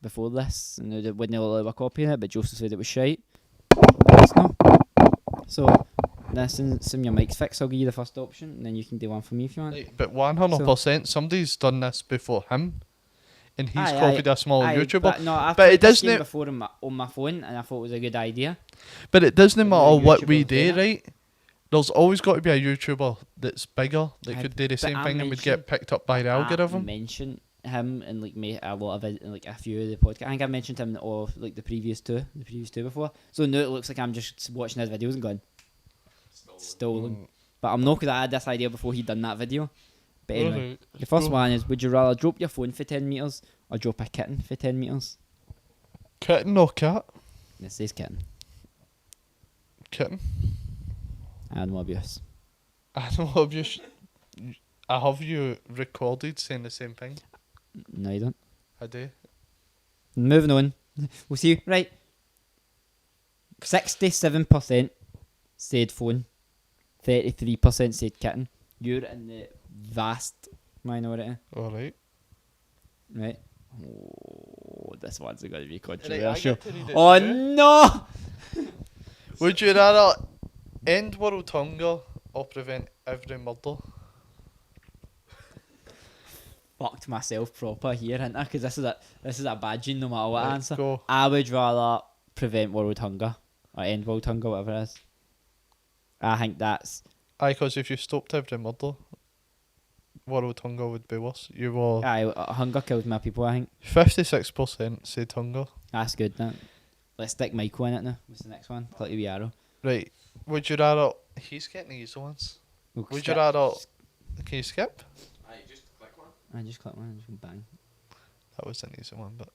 before this, and they wouldn't allow a copy of it. But Joseph said it was shite. It's not. So this and your mic's fixed. I'll give you the first option, and then you can do one for me if you want. Right, but 100%, somebody's done this before him, and he's Aye, copied a small Aye, YouTuber. But no, I've But played it this game doesn't- before on my phone, and I thought it was a good idea. But it doesn't But matter no what we YouTubers do, do it. right? There's always got to be a YouTuber that's bigger that Aye, could do the but same I thing and would get mentioned- picked up by the I algorithm. mentioned him and like a lot of it, like a few of the podcasts. I think I mentioned him in all of, like the previous two before. So now it looks like I'm just watching his videos and going stolen. But I'm not because I had this idea before he done that video. But anyway, Alright, the first go. one is: would you rather drop your phone for 10 meters or drop a kitten for 10 meters? Kitten or cat? It says kitten. Kitten. Animal abuse. I know abuse. I have you recorded saying the same thing. No, you don't. I do. Moving on. We'll see. Right. 67% said phone. 33% said kitten. You're in the vast minority. Alright. Right. Oh, this one's going to be Right, I controversial. get to read it Oh too. no! Would you rather end world hunger or prevent every murder? Fucked myself proper here, ain't I? Because this is a badging no matter what I Right, answer. go. I would rather prevent world hunger or end world hunger, whatever it is. I think that's Aye, because if you stopped every murder, world hunger would be worse. You were hunger kills my people. I think 56% said hunger. that's good. That. Let's stick Michael in it now. What's the next one? Click the wee arrow. Right. Would you rather? He's getting the easy ones. We'll Would skip- you rather? Can you skip? Aye, just click one. I just click one and just bang. That was an easy one, but.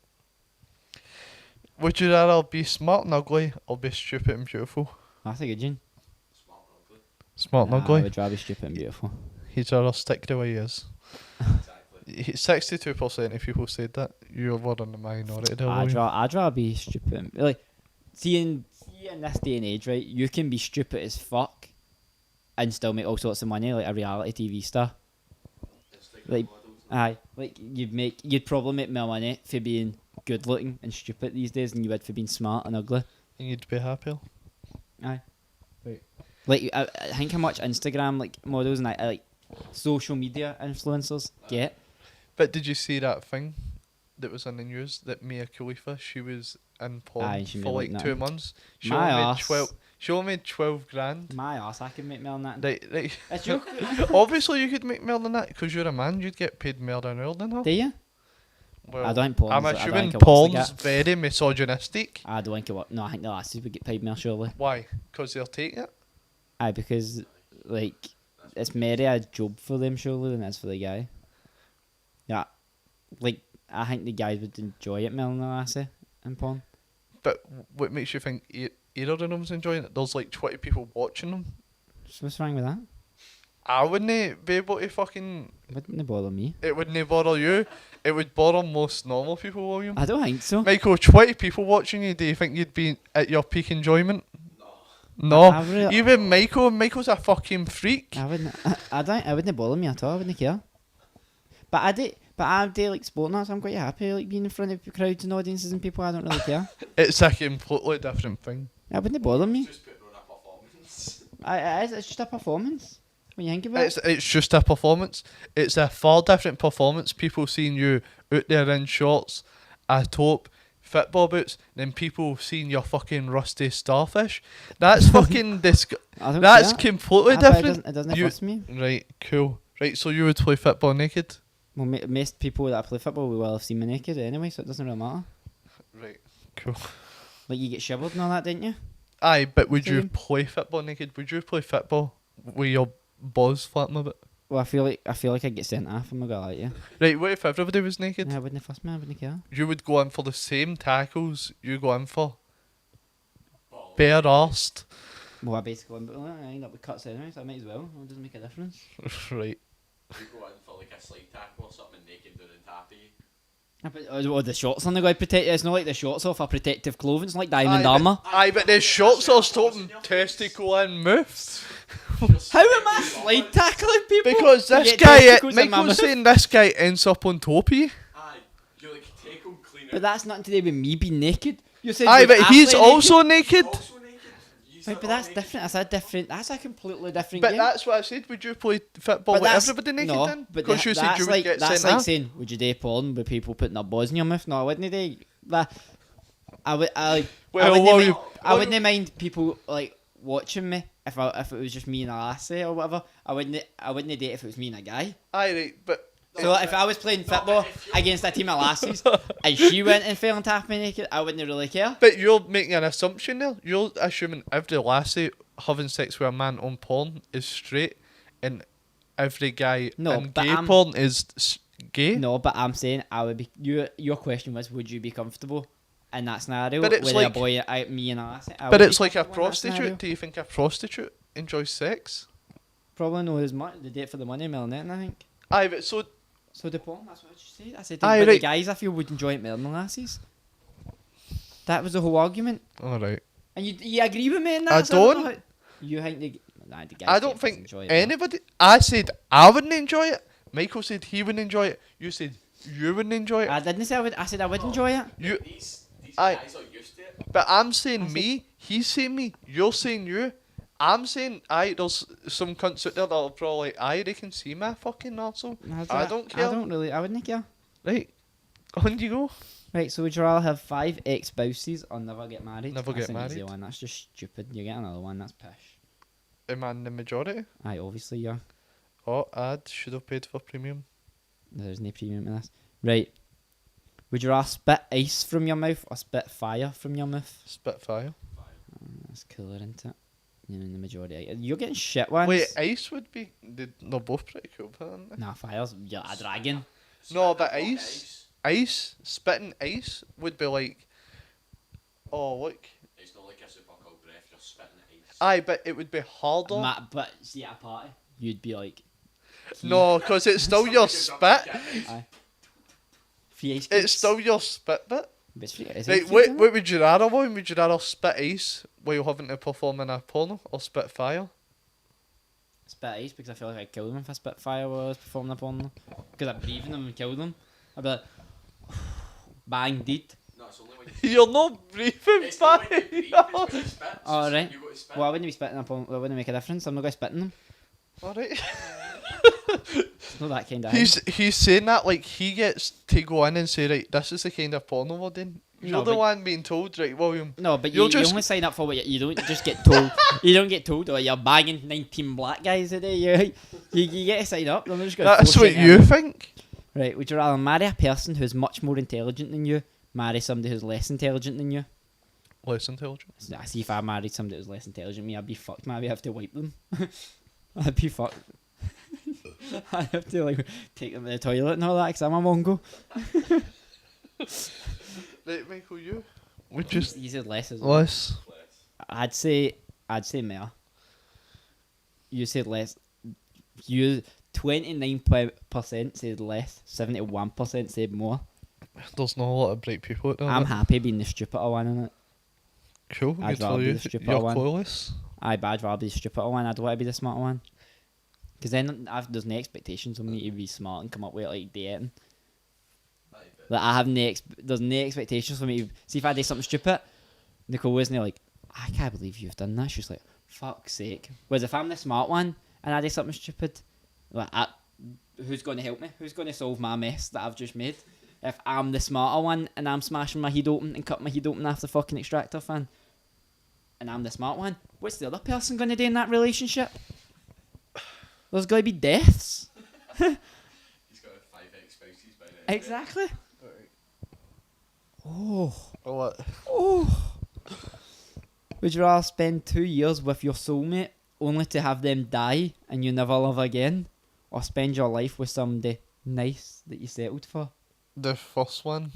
Would you rather be smart and ugly or be stupid and beautiful? That's a good one. Smart and ugly. Smart and I ugly. would rather be stupid and beautiful. He'd rather stick the way he is. Exactly. 62% of people said that. You were in the minority there. William. I'd rather be stupid. Like, see in this day and age, right? You can be stupid as fuck and still make all sorts of money, like a reality TV star. Instagram Like- models. Aye, like you'd probably make more money for being good looking and stupid these days than you would for being smart and ugly. And you'd be happier. Aye. Like I think how much Instagram like models and like social media influencers get. But did you see that thing that was in the news that Mia Khalifa, she was in porn Aye, she for made like like 2 nothing. months. She My only made arse. 12. She only made 12 grand. My ass, I can make more than that. Right. It's you. Obviously, you could make more than that because you're a man. You'd get paid more than her than her. Do you? Well, I don't think porn's- I'm I don't assuming think it works like porn's that. very misogynistic. I don't think it works. No, I think the lasses would get paid more surely. Why? Because they'll take it. Aye, because like it's more a job for them surely than it is for the guy. Yeah, like I think the guys would enjoy it more than the lassie in porn. But what makes you think either of them's enjoying it? There's like 20 people watching them. So what's wrong with that? I wouldn't be able to fucking. Wouldn't it bother me? It wouldn't bother you. It would bother most normal people, William. I don't think so. Michael, 20 people watching you, do you think you'd be at your peak enjoyment? No. I really- Even Michael's a fucking freak. I wouldn't. I don't. It wouldn't bother me at all. I wouldn't care. But I do like sport now, so I'm quite happy like being in front of crowds and audiences and people. I don't really care. It's a completely different thing. It wouldn't bother me. Just putting on a performance. It's just a performance. When you think about it. It's just a performance. It's a far different performance. People seeing you out there in shorts, a top, football boots, than people seeing your fucking rusty starfish. That's fucking I don't That's care. completely Ah, but different. It doesn't You- fuss me. Right, cool. Right, so you would play football naked? Well, most people that play football will have seen me naked anyway, so it doesn't really matter. Right, cool. Like you get shivered and all that, didn't you? Aye, but would you Same. play football naked? Would you play football with your balls flapping a bit? Well, I feel like I'd get sent off. I'm not gonna lie to you. Right, what if everybody was naked? Yeah, I wouldn't fuss me. I wouldn't care. You would go in for the same tackles you go in for. Bare arsed. Well, I basically I end up with cuts anyway, so I might as well. It doesn't make a difference. Right. You go in for like a slide tackle or something naked down and tappy. Oh, the shorts on the guy protect. It's not like the shorts off a protective clothing. It's like diamond armor. Aye, but the shots are stopping testicle and moves. How am I slide tackling people? Because to this get guy, testicles in my Michael's mouth? saying this guy ends up on top of you. Aye, you like take him clean But out. that's nothing to do with me being naked. You said Aye, with but he's Ashley also naked. Also naked. You Right, sit but all that's naked. different. That's a completely different But game. that's what I said. Would you play football But with that's- everybody naked no, then? but Because you said that's you would like, get that's sent like off. saying, would you do porn with people putting their balls in your mouth? No, I wouldn't do that. I Well, wouldn't what mind, you- I wouldn't mind people like watching me if it was just me and a lassie or whatever. I wouldn't date if it was me and a guy. Aye, right, but So if I was playing football against a team of lassies and she went and fell and tapped me naked, I wouldn't really care. you're making an assumption there. You're assuming every lassie having sex with a man on porn is straight, and every guy No, in but gay I'm- porn is gay. No, but I'm saying I would be. Your question was, would you be comfortable in that scenario? But it's with like- a boy, me and a lassie? I But would it's be like a comfortable in that scenario. prostitute. Do you think a prostitute enjoys sex? Probably know as much. They date for the money, Melanie, I think. Aye, but so So the porn, that's what you said. I said, Aye, but the right. guys I feel would enjoy it more than the lassies. That was the whole argument. all right. And you agree with me in that? I So don't don't. know how- You think the guys I don't definitely think enjoy it more. anybody. I said I wouldn't enjoy it. Michael said he wouldn't enjoy it. You said you wouldn't enjoy it. I didn't say I would. I said I would enjoy it. You, These Aye. guys are used to it. but I'm saying I said- me. He's saying me. You're saying you. I'm saying aye. There's some cunts out there that'll probably aye. They can see my fucking arsehole. I don't care. I don't really. I wouldn't care. Right. On you go. Right, so would you rather have 5 ex-spouses or never get married? Never That's get an easy married. one. That's just stupid. You get another one. That's pish. Am I in the majority? Aye, obviously, yeah. Oh, ad should have paid for premium. There's no premium in this. Right. Would you rather spit ice from your mouth or spit fire from your mouth? Spitfire. That's cooler, isn't it? You're in the majority. You're getting shit ones. Wait, ice would be. They're both pretty cool, aren't they? Nah, fire's. You're a dragon. No, Spit but the fuck ice, spitting ice would be like. Oh, look. It's not like a super cold breath, you're spitting ice. Aye, but it would be harder. But see, at a party, you'd be like. No, because it's still your spit. Aye. Free ice It's cubes. still your spit bit. But it's free, is it Right, free, what would you rather want? Would you rather spit ice while you're having to perform in a porno or spit fire? Spit ice because I feel like I'd kill them if I spit fire while I was performing upon them. Because I'm breathing them and kill them. I'd be like, bang, deed. No, it's only when You're not breathing it's not when you fire. breathe, it's when you spit. Oh, right. You got to spit. Well, I wouldn't be spitting upon. It wouldn't make a difference. I'm not going to spit in them. Alright. It's not that kind of thing. He's saying that like he gets to go in and say, right, this is the kind of porno we're doing. You're No, the but- one being told, right, William? No, but You'll you just- only sign up for what you don't just get told. You don't get told, oh, you're bagging 19 black guys a day. You get to sign up. They're not just gonna That's force what in. you think? Right, would you rather marry a person who's much more intelligent than you, marry somebody who's less intelligent than you? Less intelligent. So, I see if I married somebody who's less intelligent than me, I'd be fucked. Maybe I have to wipe them. I'd be fucked. I'd have to like take them to the toilet and all that because I'm a Mongo. Right, Michael, you? Would you... You said less as well. Less. I'd say more. You said less. You 29% said less. 71% said more. There's not a lot of bright people out there. I'm that- happy being the stupider one in it. Cool, I'd good rather for be you. the stupider You're one. clueless. I'd rather be the stupider one. I don't want to be the smarter one. Because then there's no expectations on me to be smart and come up with like dating. Aye, but Like I have there's no expectations for me. See if I do something stupid, Nicole wasn't like, I can't believe you've done that. She's like, fuck's sake. Whereas if I'm the smart one and I do something stupid, like who's going to help me? Who's going to solve my mess that I've just made? If I'm the smarter one and I'm smashing my head open and cutting my head open after the fucking extractor fan, and I'm the smart one, what's the other person going to do in that relationship? There's going to be deaths. he's got 5 ex-spouses by now. Exactly. Oh. Or what? Oh. Would you rather spend 2 years with your soulmate only to have them die and you never love again? Or spend your life with somebody nice that you settled for? The first one,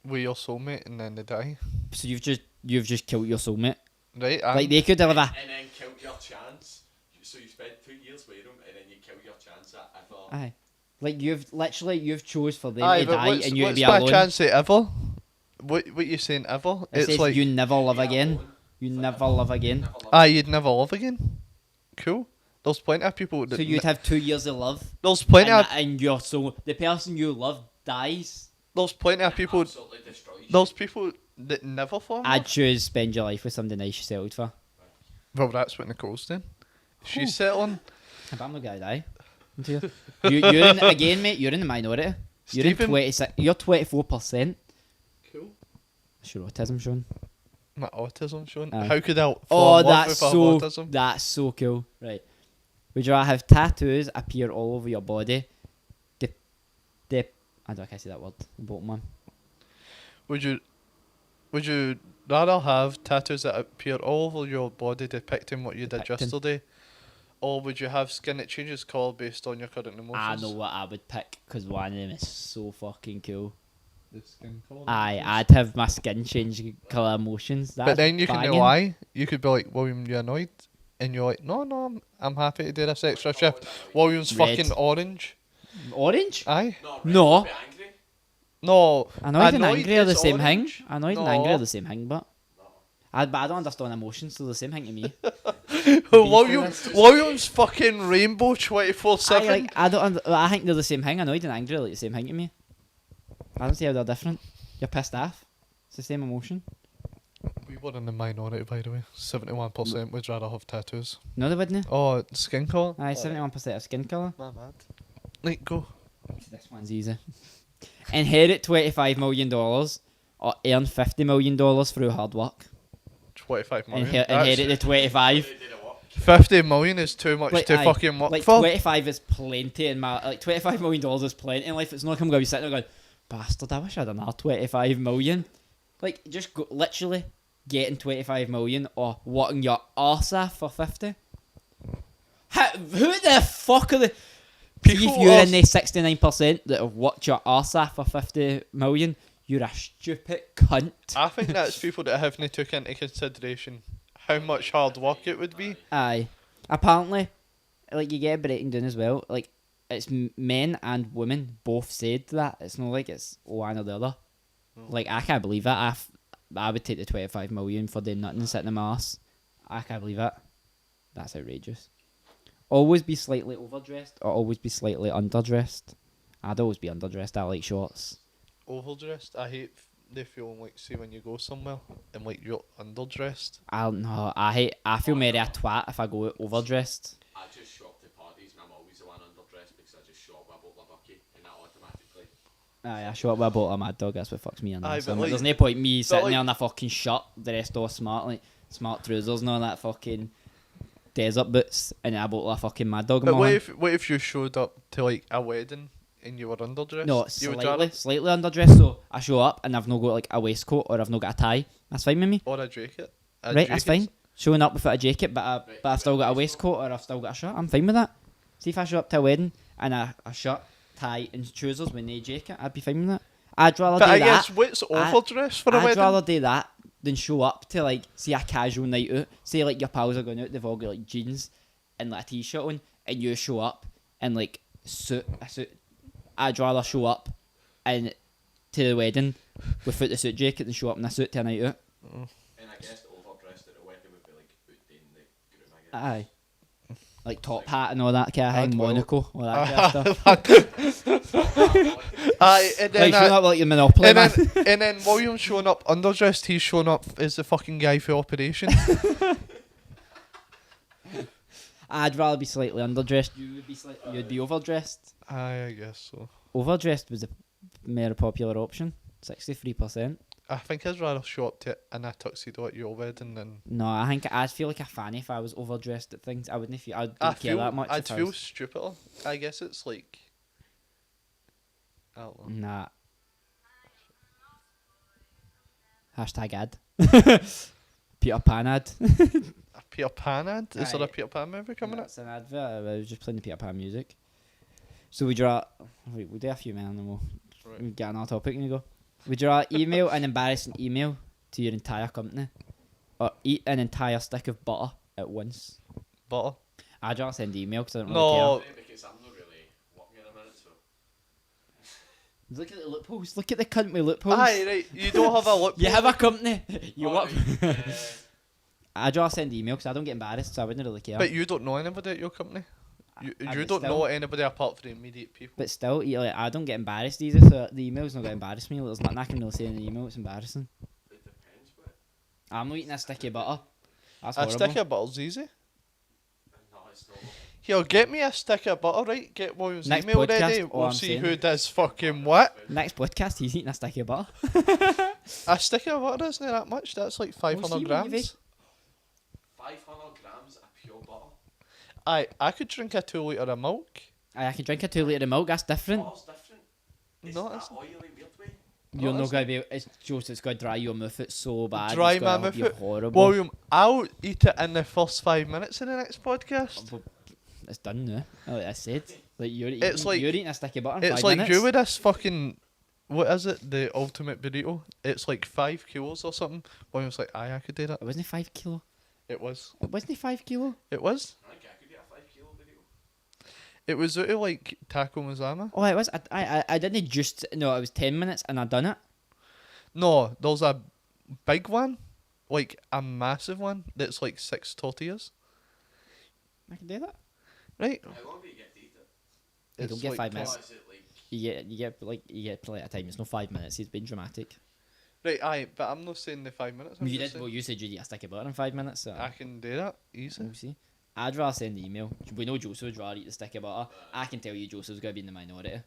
with your soulmate, and then they die. So you've just killed your soulmate. Right? Like they could have a And then killed your chance. So you spent 2 years with him, and then you kill your chance at ever aye. Like you've chose for them Aye, to but die what's, and you to what's be my alone. chance at ever? What you saying ever? It It's says like you never live Yeah, again. alone. You It's like never live again. never live aye, you'd never live again. Cool. There's plenty of people that So you'd have 2 years of love, there's plenty of and you're so the person you love dies. there's plenty of people Absolutely destroys you. there's people that never fall in I'd love. choose spend your life with somebody nice you settled for. Well, that's what Nicole's doing. She's Ooh. settling. If I'm not gonna die, you're in again, mate. You're in the minority. You're in Stephen- 26. You're 24%. Cool. What's your autism, Sean? My autism, Sean. Aye. How could I fall Oh, in love that's with so autism? that's so cool. Right. Would you rather have tattoos appear all over your body? I don't know if I can say that word. The bottom one. Would you rather have tattoos that appear all over your body depicting what you did Depicting. yesterday? Or would you have skin that changes colour based on your current emotions? I know what I would pick because one of them is so fucking cool. The skin colour. Aye, I'd have my skin change colour emotions. That's But then you can banging. know why. You could be like, William, you annoyed? And you're like, no, I'm happy to do this extra shift. William's Red. fucking orange. Orange? Aye. No, No. red would be angry. No. Annoyed and angry are the is same thing. orange. Annoyed and No. angry are the same thing, but I don't understand emotions, so the same thing to me. William's fucking rainbow 24/7. I think they're the same thing. Annoyed and angry are like the same thing to me. I don't see how they're different. You're pissed off. It's the same emotion. We were in the minority, by the way. 71% would rather have tattoos. No, they wouldn't. Oh, skin colour? Aye, 71% of skin colour. My bad. Like, go. This one's easy. Inherit $25 million or earn $50 million through hard work. 25 million. Inherit the 25. They did a what? 50 million is too much Like, to aye, fucking work like for. 25 is plenty in my like $25 million is plenty in life. It's not like I'm gonna be sitting there going, bastard, I wish I had another 25 million. Like just go, literally getting 25 million or working your arse off for 50. Who the fuck are the People if you're are in the 69% that have worked your arse off for 50 million, you're a stupid cunt. I think that's people that haven't took into consideration how much hard work it would be. Aye. Apparently, like you get a breaking down as well. Like it's men and women both said that. It's not like it's one or the other. Like I can't believe that. I would take the 25 million for doing nothing and sitting in my ass. I can't believe it. That's outrageous. Always be slightly overdressed or always be slightly underdressed. I'd always be underdressed. I like shorts. Overdressed. I hate the feeling like, see, when you go somewhere and like you're underdressed. I don't know. I feel maybe a twat if I go overdressed. I just show up to parties and I'm always the one underdressed because I just show up with a bottle of bucky and that automatically. Aye, I show up with a bottle of Mad Dog. That's what fucks me in. Aye, So but like- there's no point me sitting like- there in a fucking shirt, the rest all smart, like smart trousers and all that fucking desert boots, and a bottle of fucking Mad Dog. in But my what hand. if you showed up to like a wedding and you were underdressed? No, You would rather- slightly underdressed. So I show up and I've not got like a waistcoat or I've not got a tie. That's fine with me. Or a jacket. Right, that's fine. Showing up without a jacket, but I've still got a waistcoat or I've still got a shirt. I'm fine with that. See if I show up to a wedding and a shirt, tie, and trousers with no jacket, I'd be fine with that. I'd rather But do I that. guess what's overdressed for a I'd wedding? rather do that than show up to like see a casual night out. Say like your pals are going out, they've all got like jeans and like a t-shirt on, and you show up in like a suit. I'd rather show up and to the wedding without the suit jacket than show up in a suit to a night out. And I guess the overdressed at the wedding would be like Utain the groom, I guess. Aye. Like top hat and all that kind of I'd thing, will. Monaco, all that kind of stuff. Aye, and then, Like showing up like the Monopoly and man. then, and then William's showing up underdressed, he's showing up as the fucking guy for Operation. I'd rather be slightly underdressed. You'd be overdressed. Aye, I guess so. Overdressed was a more popular option. 63%. I think I'd rather show up to in a tuxedo at your wedding than... No, I think I'd feel like a fanny if I was overdressed at things. I wouldn't feel. I don't care that much. I'd if I feel was- stupider. I guess it's like... I don't know. Nah. Hashtag ad. Peter Pan ad. A Peter Pan ad? Is there Aye. a Peter Pan movie coming up? That's an advert. I was just playing the Peter Pan music. So would you rather... Wait, we'll do a few minutes and then we'll get another topic and you go. Would you rather email an embarrassing email to your entire company or eat an entire stick of butter at once? Butter. I'd rather send email because I don't No. really care. Because I'm not really working in a minute, so Look at the loopholes. Look at the cunt with loopholes. Aye, right. You don't have a loophole. You have a company. You Oh, work. right, I'd rather send email because I don't get embarrassed, so I wouldn't really care. But you don't know anybody at your company. You but don't still- know anybody apart from the immediate people. But still, like, I don't get embarrassed either, so the email's not going to embarrass me. There's nothing I can really say in the email, it's embarrassing. it depends, but I'm not eating a sticky butter. That's A horrible. stick of butter's easy. no, it's not. Here, get me a stick of butter, right? Get William's Next email podcast, ready. all We'll I'm see saying. who does fucking what. Next podcast, he's eating a sticky butter. A stick of butter isn't that much. That's like 500 see what grams. you've 500 grams of pure butter. I could drink a 2 litre of milk. I can drink a 2 litre of milk, that's different. Butter's different. It's No, that it's- oily weird way. You're No, not it's going to be. It's just it's going to dry your mouth out so bad. Dry it's my gonna mouth be out? horrible. William, I'll eat it in the first 5 minutes of the next podcast. Well, it's done now. Like I said, like you're eating, It's like- you're eating a sticky butter in It's 5 like minutes. you with this fucking, what is it? The ultimate burrito. It's like 5 kilos or something. William's like, aye, I could do that. It wasn't 5 kilo. It was. It wasn't 5 kilo. It was. I think I could get a 5 kilo video. It was out of like Taco Mazama. Oh, it was. I didn't just. No, it was 10 minutes and I done it. No, there's a big one, like a massive one that's like 6 tortillas, I can do that. right? How long do you get to eat it? You don't get 5 What minutes. is it like? You get plenty of time. It's not 5 minutes. He's been dramatic. Right, aye, but I'm not saying the 5 minutes. I'm You just did. Well, saying you said you'd eat a sticky butter in 5 minutes. So I can do that easy. we'll see. I'd rather send the email. We know Joseph would rather eat the sticky butter. I can tell you Joseph's going to be in the minority.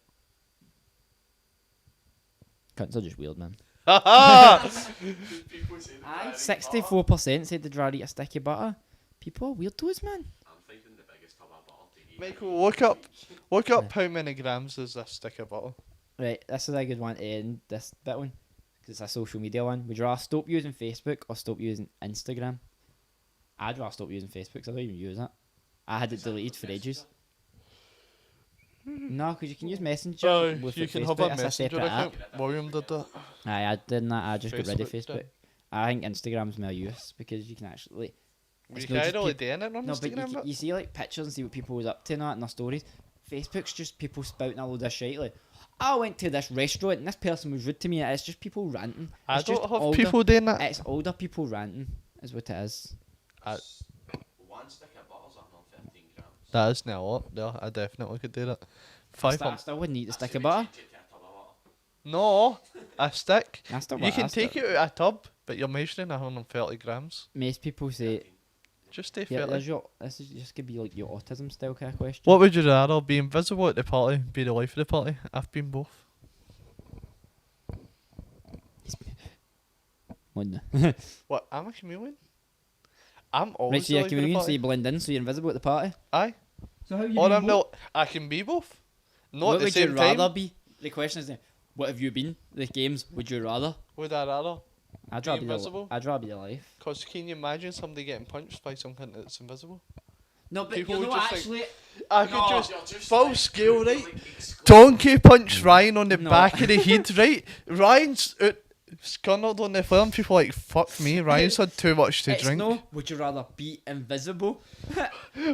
Cunts are just weird, man. People say that Aye, I eat 64% said they'd rather eat a sticky butter. People are weirdos, man. butter. I'm thinking the biggest tub of butter to eat. Michael, look up how many grams is a stick of butter. Right, this is a good one to end this bit one. Because it's a social media one. Would you rather stop using Facebook or stop using Instagram? I'd rather stop using Facebook because I don't even use it. I had it deleted for ages. No, because you can use Messenger Oh, with you the can Facebook. have a It's a messenger separate app. account. William did that. Aye, I did that. I just got rid of Facebook Facebook. did. I think Instagram's my use because you can actually. You It's can not just really peop- do it on No, but Instagram. you see like pictures and see what people was up to and that in their stories. Facebook's just people spouting a load of shit like, I went to this restaurant and this person was rude to me. It's just people ranting. I It's don't just have older- people doing that. It's older people ranting, is what it is. One stick of butter's 115 grams. That is now a lot. Yeah, I definitely could do that. I 500. still wouldn't eat the That's stick how of we butter. change it to a tub of butter. No, a stick. I still You can take it out of a tub, but you're measuring 130 grams. Most people say, Just stay yeah, fairly. this is just gonna be like your autism style kind of question. What would you rather, be invisible at the party, be the life of the party? I've been both. Wouldn't What? I'm a chameleon. I'm Right, always so the you're a life of the chameleon, so party. you blend in, so you're invisible at the party. Aye. So how you? Or I'm not. I can be both. Not What at the would you same rather time. be? The question is, what have you been? The games. Would you rather? Would I rather? I'd Be rather be invisible? I'd rather be the life. Because can you imagine somebody getting punched by some cunt that's invisible? No, but People you're would not just think- actually. I No. could just You're just full like- scale, you're right? like exclusive. Donkey punch Ryan on the No. back of the head, right? Ryan's out scunnered on the floor and people are like, fuck me, Ryan's had too much to It's drink. no. Would you rather be invisible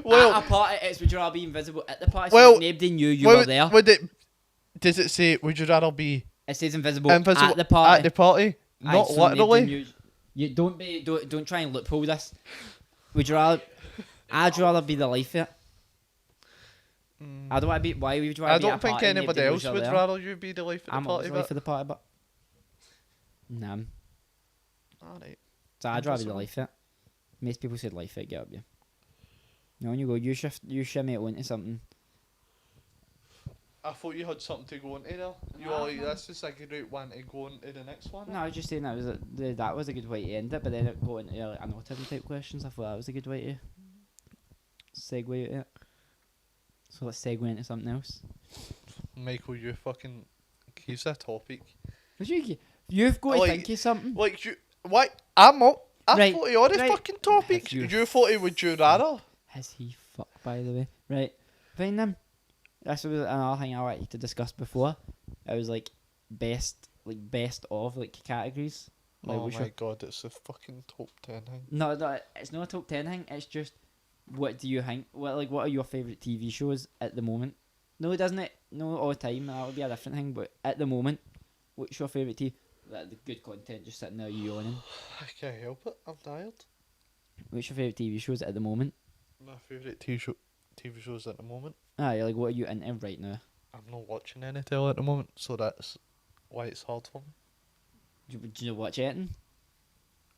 Well, at a party? It's would you rather be invisible at the party? well, so nobody knew you well, were there. would it, does it say, would you rather be It says invisible, invisible at the party. At the party? Aye, Not so nobody literally. knew- You don't try and loophole this. Would you rather? I'd rather be the life of it. I don't want to be. Why would you rather I be at a don't think party and anybody nobody knows else you're would there? rather you be the life of I'm the always party, the life but... of the party, but nah. Alright. So I'd rather be the Invisible. life of it. Most people said life of it. Get up you. Now when you go, you shimmy it onto something. I thought you had something to go into there. You Nah, were like, man. that's just a good one to go into the next one. No, I was just saying that was a good way to end it, but then it got into like, an autism type questions. I thought that was a good way to segue into it. So let's segue into something else. Michael, you fucking... He's a topic. You've got to Like- think of something. Like, you... What? I'm up. I Right, thought of all the right. fucking topics. Have you- You thought of would you rather? Has he fucked, by the way? Right. Find them. This was another thing I wanted to discuss before. It was like best of like categories. Like, Oh we my should- god, it's a fucking top 10 thing. No, it's not a top 10 thing. It's just what do you think? What are your favourite TV shows at the moment? No, doesn't it? No, all the time. That would be a different thing. But at the moment, what's your favourite TV? Like the good content, just sitting there yawning. I can't help it. I'm tired. What's your favourite TV shows at the moment? My favourite TV shows at the moment. You're like, what are you into right now? I'm not watching any telly at the moment, so that's why it's hard for me. Do you watch anything?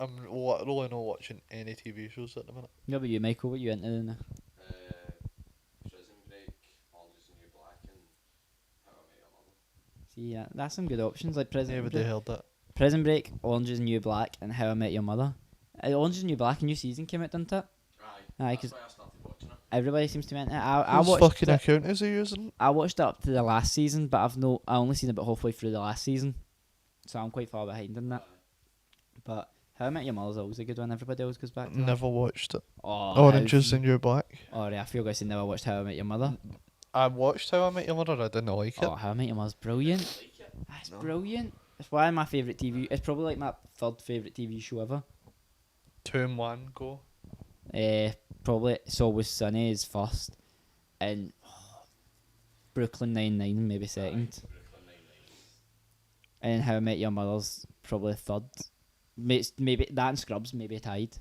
I'm literally not watching any TV shows at the minute. What about you, Michael? What are you into now? Prison Break, Orange is the New Black, and How I Met Your Mother. See, yeah, that's some good options like Prison Never Break. heard that. Prison Break, Orange is the New Black, and How I Met Your Mother. Orange is the New Black, a new season came out, didn't it? Aye, Aye, that's 'cause why I started watching it. everybody seems to be into it. I Whose watched fucking it. account is he using? I watched it up to the last season, but I only seen about halfway through the last season, so I'm quite far behind in that. But How I Met Your Mother's always a good one. Everybody else goes back to that. Never watched it. Oh, Orange is the New Black. Oh, right, I feel like I never watched How I Met Your Mother. I watched How I Met Your Mother. I didn't like it. Oh, How I Met Your Mother's brilliant. That's brilliant. It's one of my favourite TV. It's probably like my third favourite TV show ever. 2 and 1 go. Probably It's Always Sunny is first, and Brooklyn Nine-Nine maybe second, and How I Met Your Mother's probably third. Maybe that and Scrubs maybe tied.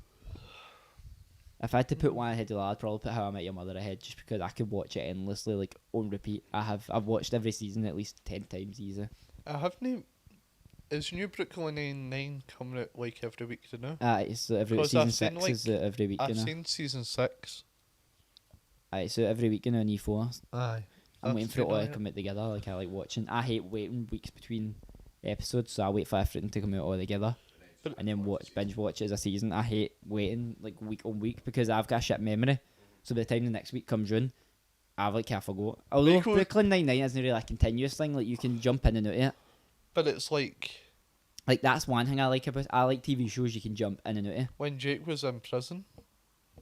If I had to put one ahead of the other, I'd probably put How I Met Your Mother ahead, just because I could watch it endlessly, like on repeat. I've watched every season at least 10 times easy. I haven't. Is New Brooklyn Nine-Nine coming out like every week to now? It's every 'Cause season I've seen, 6 is every week. I've You know. seen season 6. So every week in E4. Aye. I'm waiting for it all to That's come out together. Like I like watching. I hate waiting weeks between episodes, so I wait for everything to come out all together, But- and then binge watch it as a season. I hate waiting like week on week because I've got a shit memory. So by the time the next week comes round, I've like half forgot. Although Because- Brooklyn Nine-Nine isn't really a continuous thing. Like you can jump in and out of it. But it's like Like that's one thing I like about. I like TV shows you can jump in and out of. when Jake was in prison.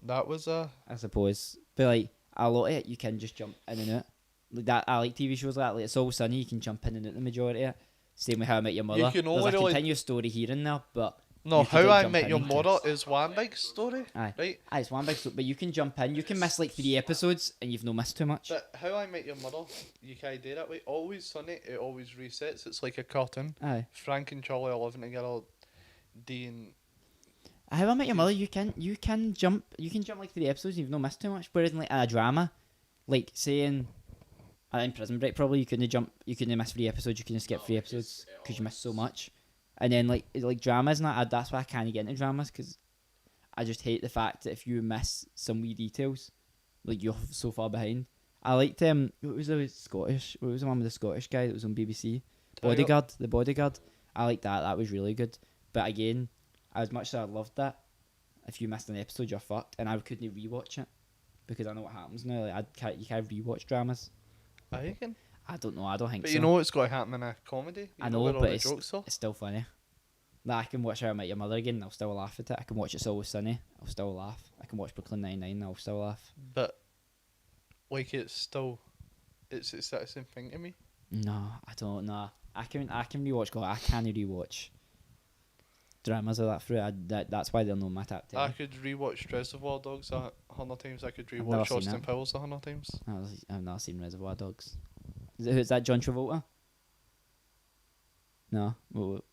That was a. I suppose, but like a lot of it you can just jump in and out. Like that, I like TV shows like that. Like It's All Sunny, you can jump in and out the majority of it. Same with How I Met Your Mother. can There's only a really- continuous story here and there, but No, you can How I jump Met in Your and Mother is one big story. Aye. Right? It's one big story, but you can jump in. You can miss like 3 episodes and you've no missed too much. But How I Met Your Mother, you can't do that way. Always Sunny, it always resets. It's like a cartoon. Aye. Frank and Charlie are living together, doing. How I Met Your Mother, you can jump like 3 episodes and you've no missed too much. Whereas in like a drama, like saying, in Prison Break probably you couldn't miss 3 episodes, you couldn't skip 3 episodes because you missed so much. And then like dramas and that, that's why I can't get into dramas because I just hate the fact that if you miss some wee details, like you're so far behind. I liked what was the one with the Scottish guy that was on BBC? Tiger. The Bodyguard. I liked that. That was really good. But again, as much as I loved that, if you missed an episode, you're fucked, and I couldn't rewatch it because I know what happens now. Like you can't rewatch dramas. I reckon. I don't know. I don't think But so. you know what's got to happen in a comedy? You I know, where all but the it's jokes are? still funny. Like I can watch How I Met Your Mother again, and I'll still laugh at it. I can watch It's Always Sunny, I'll still laugh. I can watch Brooklyn Nine-Nine, I'll still laugh. But like it's that same thing to me. No, I don't know. I can rewatch. God, I can't rewatch dramas of that through. That's why they're not my top 10. I could rewatch Reservoir Dogs 100 times. I could never rewatch seen Austin that. Powers 100 times. I've not seen Reservoir Dogs. Who's that? John Travolta? No. Well,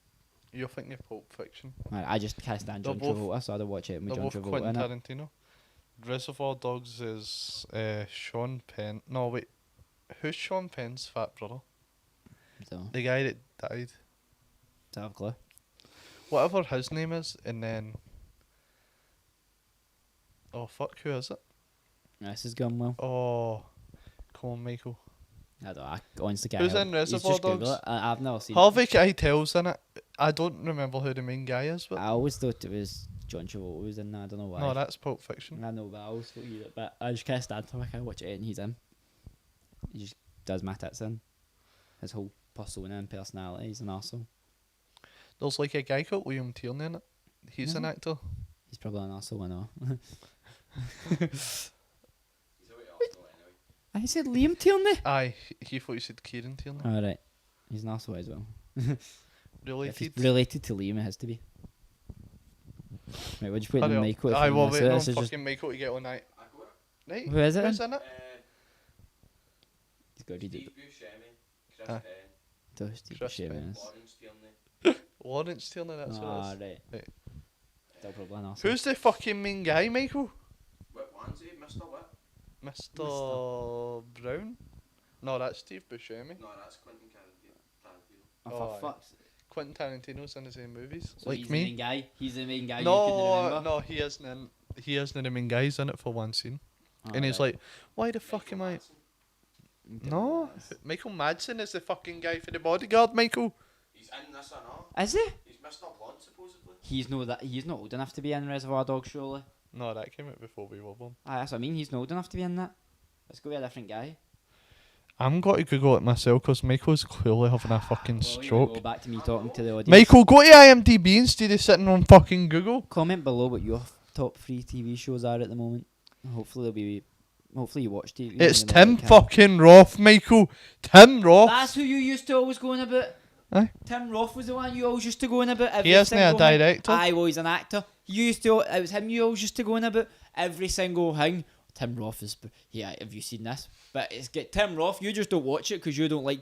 You're thinking of Pulp Fiction. I just can't stand They're John both- Travolta, so I'd watch it with They're John both Travolta Quentin in it. Tarantino. Reservoir Dogs is Sean Penn. No, wait. Who's Sean Penn's fat brother? So, The guy that died. don't have a clue. Whatever his name is, and then. Oh, fuck, who is it? This is going well. Oh. Come on, Michael. I don't know. I honestly can't. Who's help. in You Reservoir just Google Dogs? it. I've never seen Harvey Keitel's in it. I don't remember who the main guy is, it. but. I always thought it was John Travolta who was in that. I don't know why. No, that's Pulp Fiction. I know, but I always thought he. But I just can't stand him. I can't watch it and he's in. He just does my tits in. His whole persona and personality. He's an arsehole. There's like a guy called William Tierney in it. He's an Mhm. actor. He's probably an arsehole, I know. He's a wee arsehole anyway. I said Liam Tierney. Aye, he thought you said Kieran Tierney. Alright. He's an arsehole as well. If he's Related. related to Liam, it has to be. Right, what'd you put in Hurry the up. Michael? Aye, well, waiting on This is just, fucking Michael to get on night. I got it. Right? Who is it Who's then? in it? good. He did. Steve Buscemi, Chris Ah. Penn, Steve Chris Buscemi Penn. is. Lawrence Tierney. Lawrence Tierney, that's what Ah, it is. right. Right. Still probably an arsehole. Who's the fucking main guy, Michael? What one's he? Mr. What? Mr. Brown? No, that's Steve Buscemi. No, that's Quentin Tarantino. Oh, Oh, for fuck's sake. Quentin Tarantino's in the same movies, So like he's me. the main guy. He's the main guy. you No, couldn't remember. no, he isn't in. He isn't the main guy. He's in it for one scene, Oh, and he's right. like, "Why the fuck am I?" Madsen. You don't No, know what that Michael Madsen is the fucking guy for the bodyguard, Michael. He's in this or not? is. Is he? He's Mr. Blonde supposedly. He's no that. He's not old enough to be in Reservoir Dogs, surely. No, that came out before we were born. Aye, that's what I mean. He's not old enough to be in that. Let's go with a different guy. I'm going to Google it myself because Michael's clearly having a fucking Well, here we stroke. go back to me talking to the audience. Michael, go to IMDb instead of sitting on fucking Google. Comment below what your top 3 TV shows are at the moment. Hopefully they'll be. Hopefully you watched it. It's Tim fucking Roth, Michael. Tim Roth. That's who you used to always go on about. Aye. Tim Roth was the one you always used to go on about. He isn't a single thing. director. Aye, well, he's an actor. You used to. It was him you always used to go on about every single thing. Tim Roth is. Yeah, have you seen this? But it's get Tim Roth. You just don't watch it because you don't like.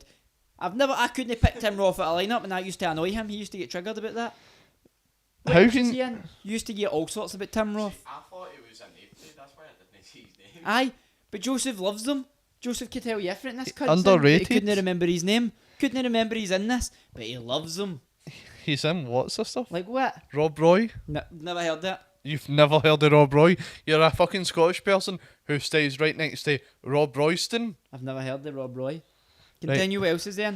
I couldn't pick Tim Roth out of lineup, and that used to annoy him. He used to get triggered about that. What How else is can- he in? You used to get all sorts about Tim Roth. I thought he was in April, that's why I didn't see his name. Aye, but Joseph loves them. Joseph could tell you everything. This cunt's Underrated. He couldn't remember his name. Couldn't remember he's in this, but he loves them. He's in lots of stuff. Like what? Rob Roy. Never heard that. You've never heard of Rob Roy. You're a fucking Scottish person who stays right next to Rob Royston. I've never heard of Rob Roy. Continue. What else is there?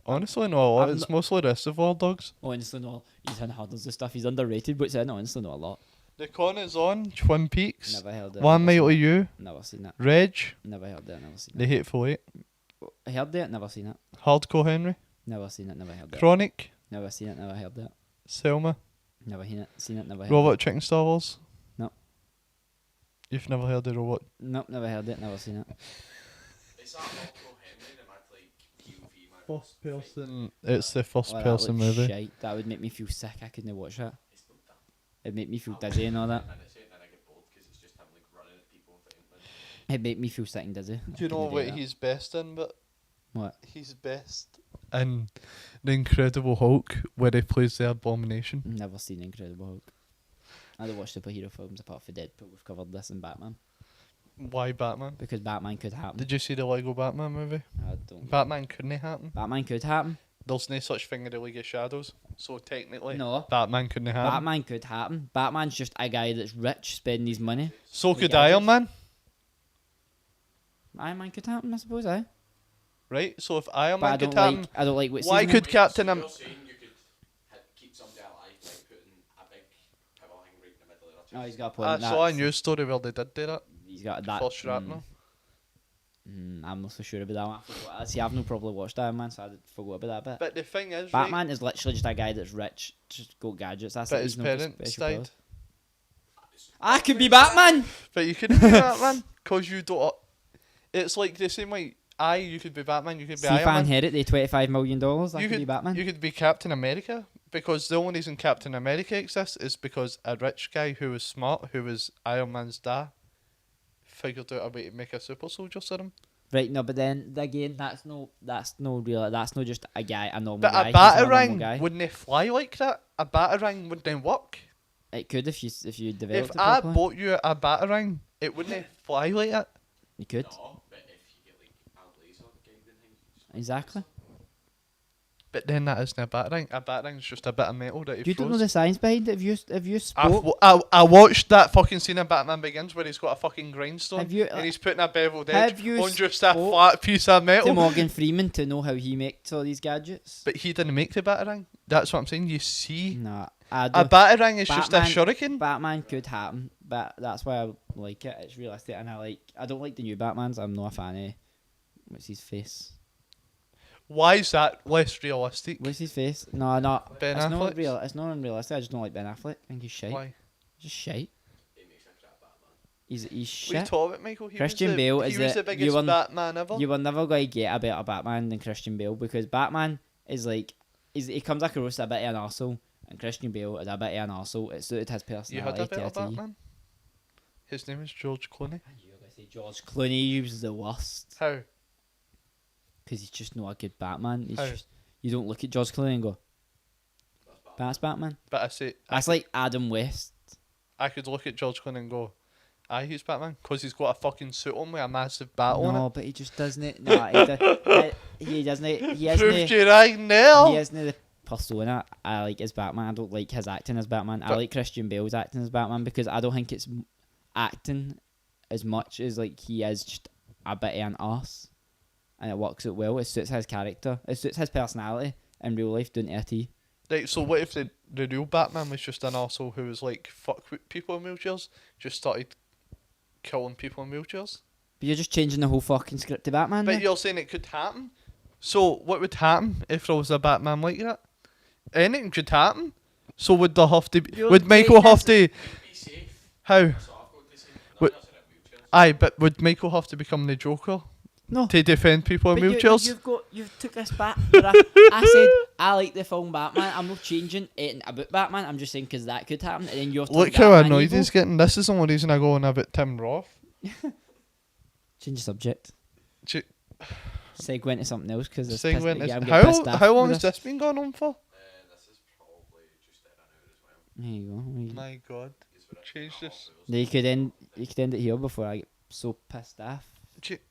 Honestly, no. I'm It's not- mostly Reservoir Dogs. Honestly, no. He's in hundreds of stuff. He's underrated, but it's in honestly not a lot. The Con is on. Twin Peaks. Never heard it. One never Mile to seen You. it. Never seen it. Reg. Never heard it. Never seen The it. Hateful Eight. I heard it. Never seen it. Hardcore Henry. Never seen it. Never heard it. Chronic. Never seen it. Never heard it. Selma. Never seen it. Seen it. Never heard Robot Chicken Star Wars. No. You've never heard of Robot. it. Nope. Never heard it. Never seen it. Is that Hardcore Henry, the mad like POV man? First person. It's the first Oh, that person looks movie. shite. That would make me feel sick. I couldn't watch that. It's not that. It'd make me feel dizzy and all that. And it's it, and I get bored because it's just him like running at people and things. It'd make me feel sick and dizzy. Do you know what he's best in? But What? he's best in The Incredible Hulk, where he plays the Abomination. Never seen Incredible Hulk. I don't watch superhero films apart from Deadpool. We've covered this in Batman Why Batman? because Batman could happen. Did you see the Lego Batman movie? I don't. Batman couldn't happen. Batman could happen. There's no such thing in the League of Shadows, so technically, No. Batman couldn't happen. Batman could happen. Batman's just a guy that's rich, spending his money. So Like could gadgets. Iron Man, Iron Man could happen, I suppose. Aye. right? So if Iron But I Man don't could happen, like. I don't like what why season could it- Captain So Am- you're saying you could keep somebody alive by putting a big power thing right in the middle of their chest? Oh, he's got a point. I saw a That's- news story where they did do that. He's got that. For shrapnel. I'm not so sure about that one. I forgot. See, I've not probably watched Iron Man, so I forgot about that bit. But the thing is, Batman is literally just a guy that's rich, just got gadgets. That's but it. his He's not got parents special died. powers. I could be Batman. But you couldn't be Batman because you don't. It's like the same way. You could be Batman. You could be See if I Iron Man. inherit the $25 million, I You could be Batman. You could be Captain America because the only reason Captain America exists is because a rich guy who was smart, who was Iron Man's dad, figured out a way to make a super soldier serum. Right, no, but then again, that's no real. That's not just a guy, a normal But guy. a he's not normal batarang guy. wouldn't fly like that. A batarang wouldn't work. It could if you developed If it I properly. bought you a batarang, it wouldn't fly like that. You could No, but if you get like a laser guiding thing, exactly. But then that isn't a batarang. A batarang's just a bit of metal that he You don't know throws. the science behind it. Have you spoke? I watched that fucking scene in Batman Begins where he's got a fucking grindstone Have you- and he's putting a beveled edge have you on just a spoke flat piece of to metal. Morgan Freeman to know how he makes all these gadgets? But he didn't make the batarang. That's what I'm saying. You see, Nah, I a don't. batarang is just a Batman- shuriken. Batman could happen, but that's why I like it. It's realistic, and I don't like the new Batmans. I'm not a fan of what's his face. Why is that less realistic? What's his face? No, not Ben it's Affleck's? not real. It's not unrealistic. I just don't like Ben Affleck. I think he's shite. Why? Just shite. it makes a crap Batman. He's What are you shit. talking about, Michael? He Christian was the, Bale he is was the- the you biggest won- Batman ever. You were never going to get a better Batman than Christian Bale because Batman is like he comes across a bit of an arsehole, and Christian Bale is a bit of an arsehole. It suited his You personality had a to better a T. Batman? His name is George Clooney. You guys say George Clooney was the worst How? because he's just not a good Batman. How? You don't look at George Clooney and go, that's Batman. But I say That's like Adam West. I could look at George Clooney and go, aye, he's Batman, because he's got a fucking suit on with a massive bat on it. No, but he just doesn't. No, he doesn't. He Proved hasn't. you right now. He hasn't the persona I like as Batman. I don't like his acting as Batman. I But- like Christian Bale's acting as Batman because I don't think it's acting as much as like he is just a bit of an arse, and it works out well. It suits his character. It suits his personality in real life, doing it. Right, so what if the real Batman was just an arsehole who was like, fuck with people in wheelchairs, just started killing people in wheelchairs? But you're just changing the whole fucking script to Batman. But then. you're saying it could happen? So what would happen if there was a Batman like that? Anything could happen. So would there have to be... You're Would Michael taking have us- to... Be safe. How? So I've got to say, What- none of us are in wheelchairs. Aye, but would Michael have to become the Joker No. to defend people in But wheelchairs? you've took this back. I said I like the film Batman. I'm not changing it about Batman. I'm just saying because that could happen, and then you're Look how annoyed he's getting. This is the only reason I go on about Tim Roth. Change the subject. Ch- Segue into something else because Segment is- I'm getting pissed off how long with has this been going on for? This is probably just in an hour as well. There you go. My God. Because we're at Change this. No, you could end it here before I get so pissed off.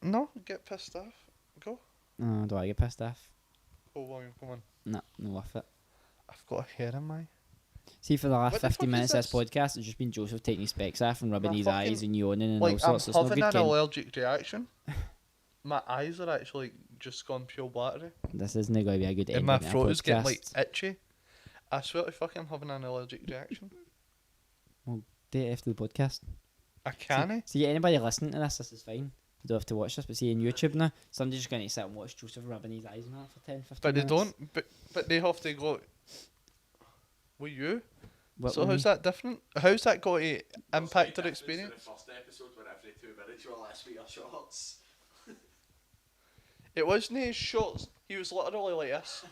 No, get pissed off. Go. Oh, do I get pissed off? Go on, come on. No, no worth it. I've got a hair in my... See, for the last What the 50 fuck minutes of is this podcast, it's just been Joseph taking his specs off and rubbing My his fucking- eyes and yawning and Like, all I'm sorts. It's not having good, an Ken. allergic reaction. My eyes are actually just gone pure battery. This isn't going to be a good And ending my to our throat is getting, like, podcast. itchy. I swear to fuck, I'm having an allergic reaction. Do it after the podcast. I can't. See, anybody listening to this is fine. You don't have to watch this, but see, in YouTube now, somebody's just going to sit and watch Joseph rubbing his eyes and that for 10, 15 But they minutes. don't. But they have to go... With you? What So were how's we- that different? How's that got to impact their The experience? first episode where every 2 minutes you were last week of shorts. It wasn't his shorts. He was literally like this.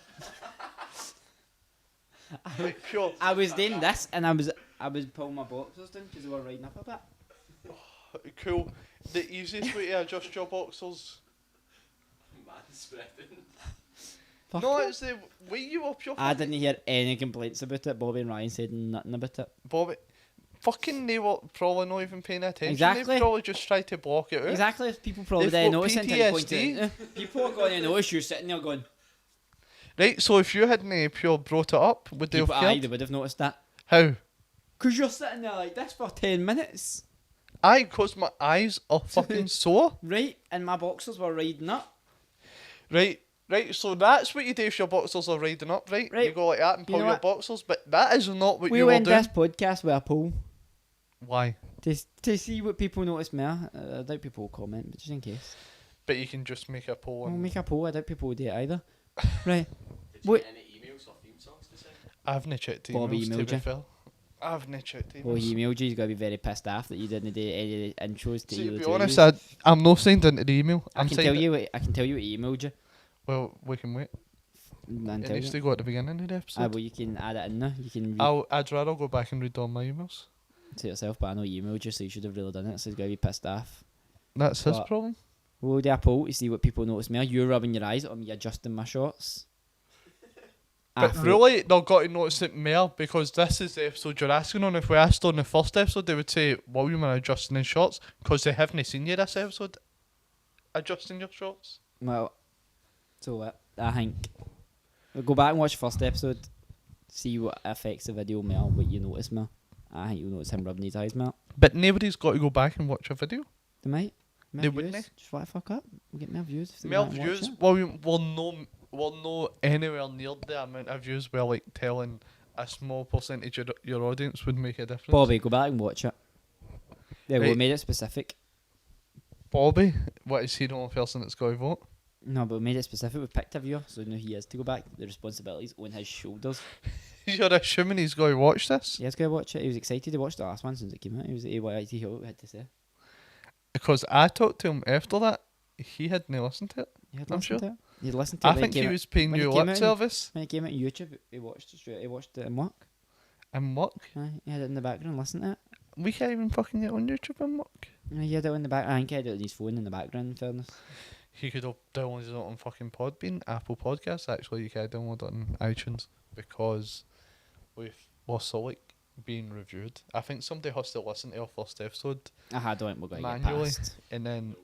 Like pure. I was doing this and I was pulling my boxers down because they were riding up a bit. Cool. The easiest way to adjust your boxers. Man spreading. Fuck No, it. it's the way you up your. I didn't hear any complaints about it. Bobby and Ryan said nothing about it. Bobby. Fucking they were probably not even paying attention. Exactly. They probably just tried to block it out. Exactly. If people probably They've didn't got notice it until you pointed PTSD. it out. People are going to notice you sitting there going, Right, so if you hadn't pure brought it up, would they have people, aye, cared? they would have noticed that. How? Because you're sitting there like this for 10 minutes. Aye, 'cause my eyes are fucking sore. Right? And my boxers were riding up. Right, so that's what you do if your boxers are riding up, right? Right. You go like that and You pull know your what? boxers, but that is not what you We'll were end doing. this podcast with a poll. Why? To see what people notice more. I doubt people will comment, but just in case. But you can just make a poll. We'll And make a poll. I doubt people will do it either. Right. Did you What- get any emails or theme songs to sing? I've not checked emails, Bobby to emailed be you. fair. I've not checked emails. Well, he emailed you. He's going to be very pissed off that you didn't do any intros to See, either to be two of honest, yous. I'm not signed into the email. I I'm can signed tell it- you. I can tell you what he emailed you. Well, we can wait. And It tell needs you. to go at the beginning of the episode. Well, you can add it in there. You can read I'd rather go back and read all my emails. to yourself, but I know he emailed you, so you should have really done it. So he's going to be pissed off. That's his But- problem. We'll do a poll to see what people notice more. You rubbing your eyes or me adjusting my shorts? But really, they're got to notice it more because this is the episode you're asking on. If we asked on the first episode, they would say, William are adjusting his shorts because they haven't seen you this episode adjusting your shorts. Well, so what? I think we'll go back and watch the first episode, see what affects the video more, what you notice more. I think you'll notice him rubbing his eyes more. But nobody's got to go back and watch a video. They might. More They views. wouldn't. Just what the fuck up. We'll get more views. If they go More back and watch views. it. William, we're no anywhere near the amount of views we're like telling a small percentage of your audience would make a difference. Bobby, go back and watch it. Yeah, we Right. made it specific. Bobby, what is he the only person that's got to vote? No, but we made it specific. We picked a viewer, so now he has to go back. The responsibility's on his shoulders. You're assuming he's going to watch this? He has to go watch it. He was excited to watch the last one since it came out. He wanted to hear what we had to say. Because I talked to him after that, he hadn't listened to it. He had I'm listened sure. to it. He listened to it I when think it he came was paying when it you came lip out in- service When it came out on YouTube, he watched it straight. He watched it in work. and work. Aye, he had it in the background, listened to it. We can't even fucking get on YouTube and work. He had it in the back. I think he had it on his phone in the background. In fairness. He could have downloaded it on fucking Podbean, Apple Podcasts. Actually, you can download it on iTunes because we're still like being reviewed. I think somebody has to listen to our first episode I don't think we're going to get manually, past. and then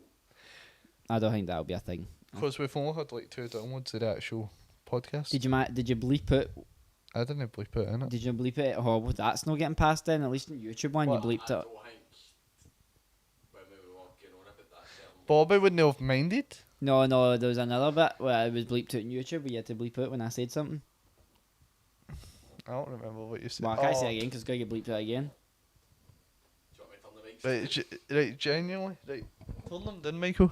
I don't think that'll be a thing. because we've only had like 2 downloads of the actual podcast. Did you bleep it? I didn't bleep it in it. Did you bleep it? Oh, well, that's not getting past then. At least in YouTube one, What? you bleeped I it. don't think when we were walking on about that certain Bobby wouldn't have minded. No, there was another bit where it was bleeped out on YouTube. Where you had to bleep it when I said something. I don't remember what you said. Well, I can't say it again because it's going to get bleeped out again. Do you want me to turn the mic? Right, genuinely, right. Turn them down, Michael.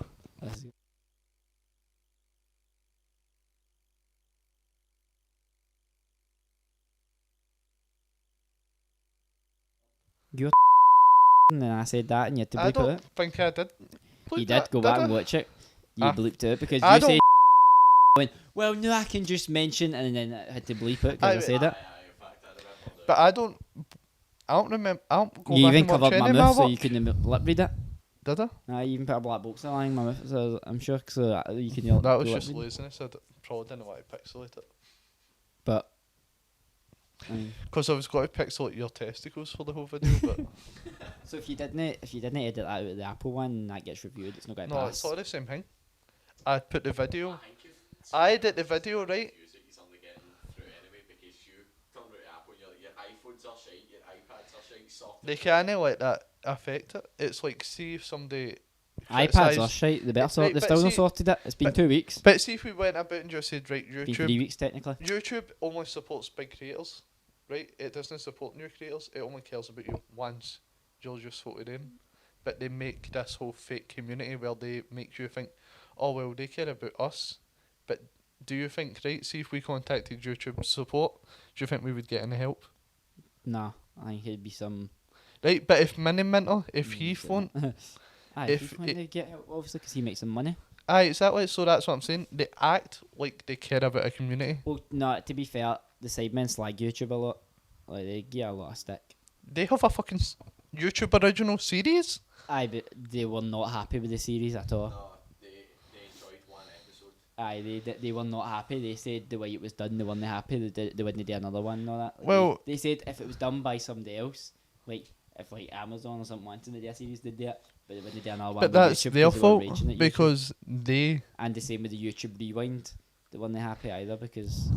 You're and then I said that and you had to I bleep don't it. think I did. You Bleep did. that, Go back I? and watch it. You Ah. bleeped it because I you don't- said went, well, no, I can just mention, and then I had to bleep it because I said it. In fact, I remember But I don't remember. I don't go You back even and watch covered my any of mouth so work. you couldn't lip read it. Did I? You even put a black box along my mouth, so I'm sure so that you can. That was lip just read. laziness. Probably didn't want to pixelate it. But I mean, Because I was going to pixelate your testicles for the whole video, but so if you didn't edit that out of the Apple one, and that gets reviewed. It's not going to no, pass. it's all the same thing. I put the video. I think you've I did the video, right? music he's only getting through anyway because you turn around Apple and you're like, your iPhones are shite, your iPads are shite, soft. They can't let that affect it. It's like, see if somebody iPads criticise- are shite. They better Right, sort. They but still not see- sorted it. It's been but- 2 weeks. But see if we went about and just said, right, Been YouTube. 3 weeks technically. YouTube only supports big creators, right? It doesn't support new creators. It only cares about you once you're just voted in. But they make this whole fake community where they make you think, oh well, they care about us. But do you think, right? See if we contacted YouTube support, do you think we would get any help? Nah, I think it'd be some. Right, but if Mini Minter, if he phone, Aye, if if he's wanting it- to get help, obviously, because he makes some money. aye, exactly. So that's what I'm saying. They act like they care about a community. Well, no, to be fair, the sidemen slag YouTube a lot. Like, they get a lot of stick. They have a fucking YouTube original series. Aye, but they were not happy with the series at all. No, they enjoyed one episode. Aye, they were not happy. They said the way it was done, they weren't happy. They wouldn't do another one and all that. Like, Well- they said if it was done by somebody else, like if like Amazon or something wanted to do a series, they'd do it, but they wouldn't do another one. But with that's YouTube their 'cause they were fault raging at YouTube. because they. And the same with the YouTube Rewind. They weren't happy either because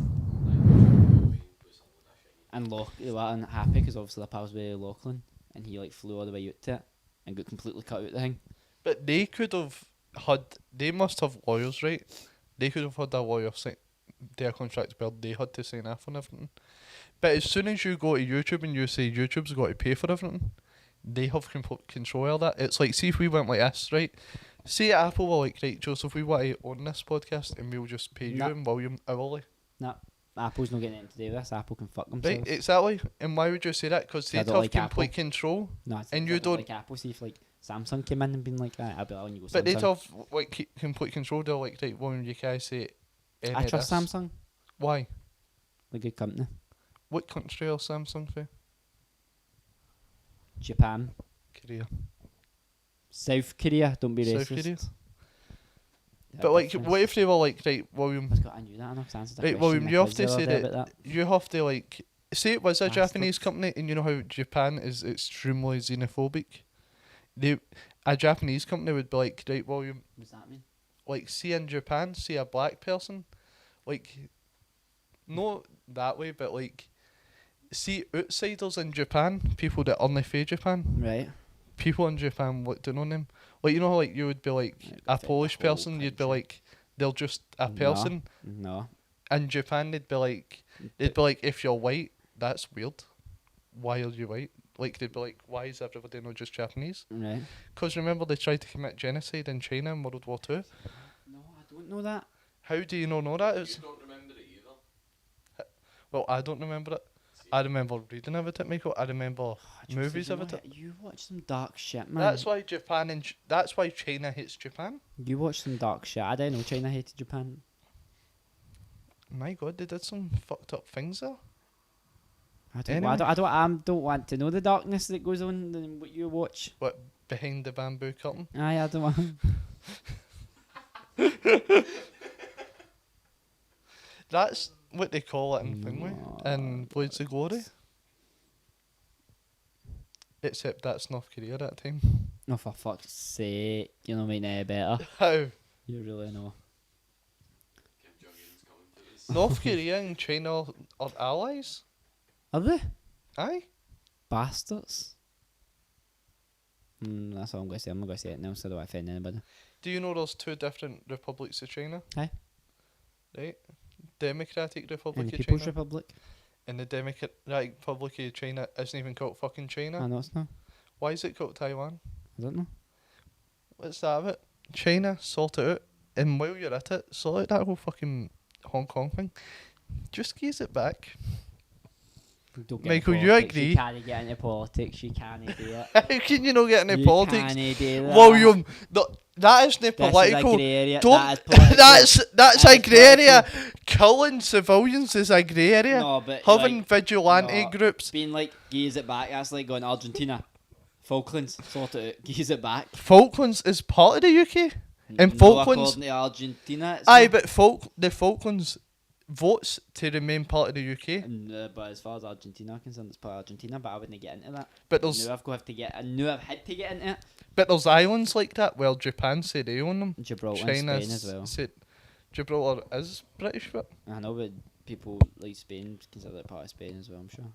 and they weren't happy because obviously the pals with Lachlan and he like flew all the way out to it and got completely cut out the thing. But they could have had. They must have lawyers, right? They could have had a lawyer sign their contract where they had to sign off on everything. But as soon as you go to YouTube and you say YouTube's got to pay for everything, they have complete control of that. It's like, see if we went like this, right? Say Apple were like, right, Joseph, we want to own this podcast and we'll just pay you No. in William hourly. Nah, Apple's not getting anything to do with this. Apple can fuck Right, themselves. exactly. And why would you say that? Because I they'd don't have like complete Apple. control. No, it's and not you don't- like Apple. See if like Samsung came in and been like, I'll be on you go. But they'd Samsung. have like complete control. They're like, right, William, you can't say any I of trust this. Samsung. Why? They're a good company. What country are Samsung for? Japan, Korea. South Korea. Don't be South racist. Korea? Yeah, But like, difference. what if they were like, right, William, I knew that. I know, 'cause I answered that right, question William, in you the have quiz to the other say day that about you have to like, say it was a Bastards. Japanese company, and you know how Japan is extremely xenophobic. A Japanese company would be like, right, William, What does that mean? like, see in Japan, see a black person, like, not that way, but like, see outsiders in Japan, people that only from Japan, Right. people in Japan look down on them. Like, you know how like you would be like Right, a affect the Polish whole person, you'd be country. like, they're just a No. person. No. In Japan, they'd be like, if you're white, that's weird. Why are you white? Like, they'd be like, why is everybody not just Japanese? Right. Because remember, they tried to commit genocide in China in World War Two. No, I don't know that. How do you not know that? It's, You don't remember it either. well, I don't remember it. I remember reading about it, Michael. I remember Oh, Joseph, movies you about know, it. You watch some dark shit, man. That's why Japan and that's why China hates Japan. You watch some dark shit. I didn't know China hated Japan. My God, they did some fucked up things there. I don't. Anyway. I don't want to know the darkness that goes on in what you watch. But behind the bamboo curtain. Aye, I don't want. That's what they call it in Finley, No. in Blades of Glory. Except that's North Korea at that time. No, for fuck's sake. You know me now better. How? You really know. Kim Jong Un's coming to this. North Korea and China are allies? Are they? Aye. Bastards. That's all I'm going to say. I'm not going to say it now, so I don't offend anybody. Do you know there's two different republics of China? Aye. Right? Democratic In Republic the of People's China. Republic. And the Democratic Republic of China isn't even called fucking China. I know it's not. Why is it called Taiwan? I don't know. What's that of it? China, sort it out. And while you're at it, sort out that whole fucking Hong Kong thing. Just gaze it back. Don't get Michael, into you politics. agree? You can't get into politics. You can't do it. How can you not get into You politics? can't do that. William, that isn't This political. is a grey area. Don't. That is political. That's That a is grey area. political. Killing civilians is a grey area. No, but Having like, vigilante no. groups. being like, gaze it back. That's like going Argentina. Falklands, sort it out. Gaze it back. Falklands is part of the UK. And No, Falklands. according to Argentina. It's Aye, not. but the Falklands votes to remain part of the UK. But as far as Argentina are concerned, it's part of Argentina. But I wouldn't get into that. But I there's knew I knew I've had to get into it. islands like that. Well, Japan say they own them. Gibraltar and China Spain as well. said Gibraltar is British, but I know, but people like Spain consider it part of Spain as well, I'm sure.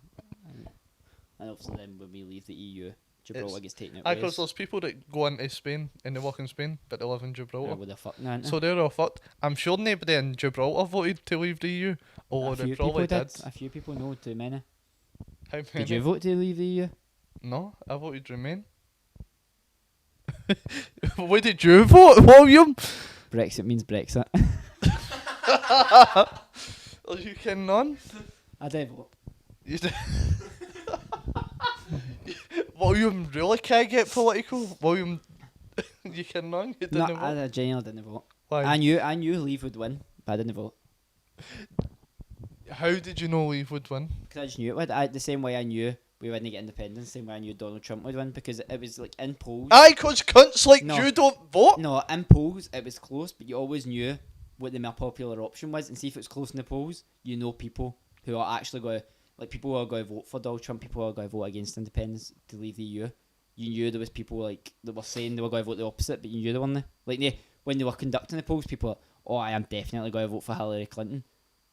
And obviously then when we leave the EU, Gibraltar gets taken out. because there's people that go into Spain and they work in Spain, but they live in Gibraltar. With the fuck now, So they're all fucked. I'm sure nobody in Gibraltar voted to leave the EU. Or a they few probably people did. did. A few people know, too many. How many? Did you vote to leave the EU? No, I voted Remain. What did you vote, William? Brexit means Brexit. Are you kidding on? I did vote. You did. William really can't get political. William, you kidding on? You No, didn't vote. I genuinely didn't vote. Why? I knew Leave would win, but I didn't vote. How did you know Leave would win? Because I just knew it would. The same way I knew we wouldn't get independence, same way I knew Donald Trump would win, because it was like in polls. Aye, 'cause cunts like No. you don't vote. No, in polls it was close, but you always knew what the more popular option was, and see if it was close in the polls, you know people who are actually going to, like people who are going to vote for Donald Trump, people who are going to vote against independence to leave the EU. You knew there was people like that were saying they were going to vote the opposite, but you knew they weren't. Like when they were conducting the polls, people were, oh, I am definitely going to vote for Hillary Clinton.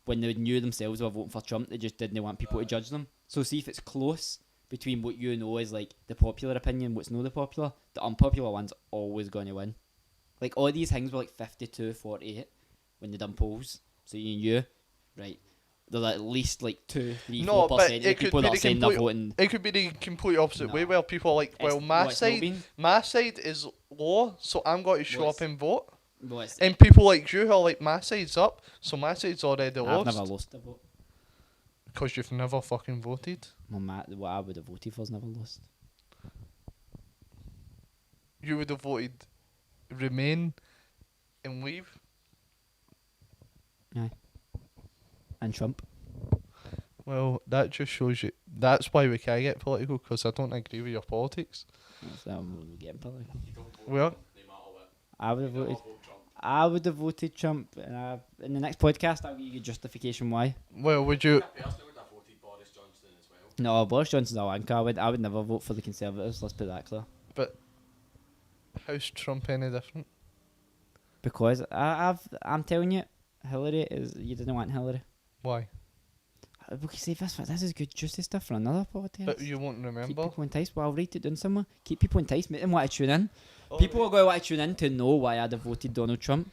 When they knew themselves they were voting for Trump, they just didn't want people to judge them. So see if it's close between what you know is like the popular opinion, what's not the popular, the unpopular one's always going to win. Like all these things were like 52-48 when they done polls, so you knew, right? There's at least like 2-4% No, but of the it could people be that are the saying they're complete. voting. It could be the complete opposite No. way, where people are like, well, It's- my it's not side, been. my side is low, so I'm going to show Well, up and vote. Well, it's- And people like you who are like, my side's up, so my side's already I've lost. never lost a vote. Because you've never fucking voted. What I would have voted for is never lost. You would have voted Remain and Leave. And Trump. Well, that just shows you. That's why we can't get political, because I don't agree with your politics. That's what I'm getting political. You don't vote Well, Trump, no matter what. I would have You never voted. vote Trump. I would have voted Trump, and in the next podcast I'll give you justification why. well, would you? I personally would have voted Boris Johnson as well. No, Boris Johnson's a wanker. I would never vote for the Conservatives. Let's put that clear. How's Trump any different? Because I'm telling you, Hillary is. You didn't want Hillary. Why? We can save this is good juicy stuff for another podcast. But you won't Keep remember. people enticed. Well, I'll write it down somewhere. Keep people enticed. Make them want to tune in. People are going to want to tune in to know why I'd have voted Donald Trump.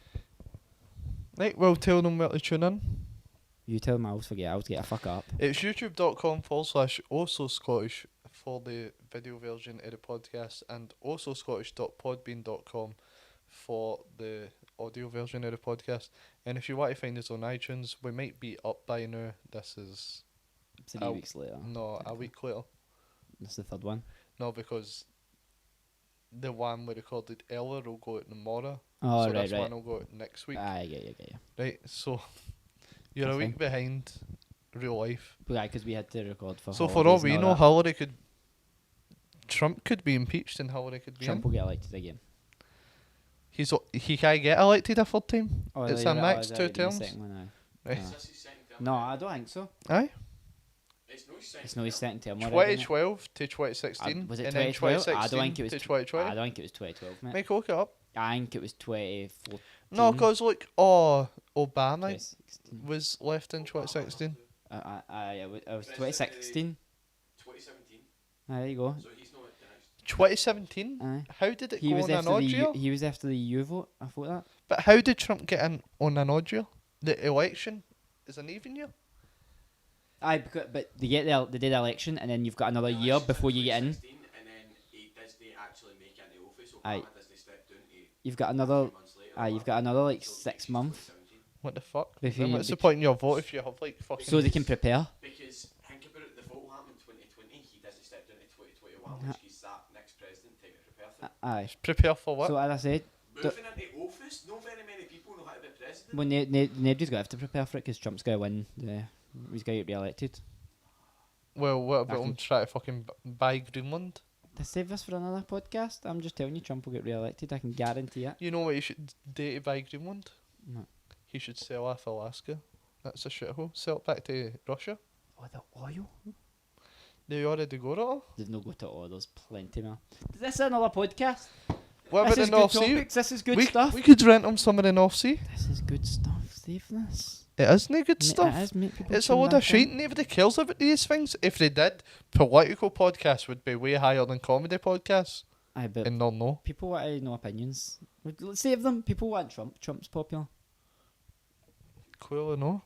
Right, well, tell them where to tune in. You tell them I always forget. I always get a fuck up. It's youtube.com/also Scottish for the video version of the podcast, and also Scottish.podbean.com for the audio version of the podcast. And if you want to find us on iTunes, we might be up by now. This is 3 weeks later. no, a week later. That's the third one. No, because the one we recorded earlier will go out tomorrow. Oh, so right, this right. one will go out next week. I get you. Right, so you're That's a week behind real life. But yeah, because we had to record for So for all holidays we and know, that. Hillary could Trump could be impeached and Hillary could be Trump in. will get elected again. He can't get elected a third time. Oh, It's you're a right, max is that 2 right, the terms. second one, aye. Right. Is this his second term? No, I don't think so. Aye. It's no his second It's no his term. second term. already, isn't it? 2012 to 2016. Was it and then 2012? I 2016 don't think it was. to I 2020. don't think it was 2012, mate. Michael, look it up. I think it was 2014. No, because look, Obama 2016. was left in 2016. It was 2016. 2017. There you go. So he's not the next. 2017? Aye. How did it He go was on an after odd the year? he was after the EU vote. I thought that. But how did Trump get in on an odd year? The election is an even year? Aye, but they did the election, and then you've got another year before you get in. 2016, and then he Disney actually make it into office. Aye. Obama Disney stepped down to You've got a another. few months later. Aye, you've got another like So it 6 makes it months. 2017. What the fuck? If Then you- what's the point in your vote if you have like fucking... So they can prepare. Because think about it, the vote happened in 2020. He Disney stepped down to 2021, which he's that next president time to prepare for. Aye. Prepare for what? So as I said, Moving into office, not very many people know how to be president. well, nobody's got to have to prepare for it because Trump's going to win. He's going to get re-elected. Well, what about can- him trying to fucking buy Greenland? To save this for another podcast, I'm just telling you, Trump will get re-elected. I can guarantee it. You know what he should do to buy Greenland? No. He should sell off Alaska. That's a shithole. Sell it back to Russia. Oh, the oil? They already got it all. There's no go to oil. There's plenty, man. Is this another podcast? What This about is the good North Sea? topics. This is good we, stuff. we could rent them some of the North Sea. This is good stuff. Save this. It isn't good Mate, stuff. It is, make people It's a tune load back of shit. in. Nobody cares about these things. If they did, political podcasts would be way higher than comedy podcasts. Aye, but And they'll know. people want to know opinions. Let's save them. People want Trump. Trump's popular. Clearly no.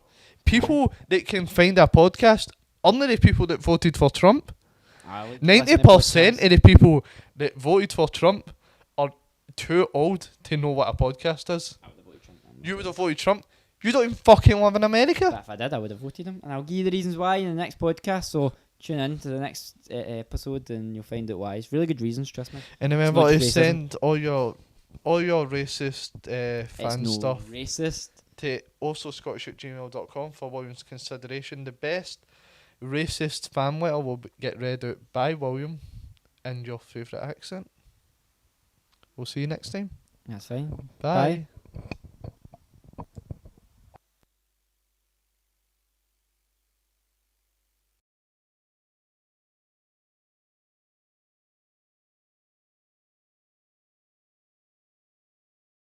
People that can find a podcast, only the people that voted for Trump. 90% of the people that voted for Trump are too old to know what a podcast is. I would have voted Trump. You would have voted Trump. You don't even fucking live in But America. if I did, I would have voted him. And I'll give you the reasons why in the next podcast. So tune in to the next episode and you'll find out why. It's really good reasons, trust me. And remember not to racism. send all your racist fan It's no stuff racist. to also@gmail.com for William's consideration. The best racist fan letter will get read out by William in your favourite accent. We'll see you next time. That's fine. Bye. Bye.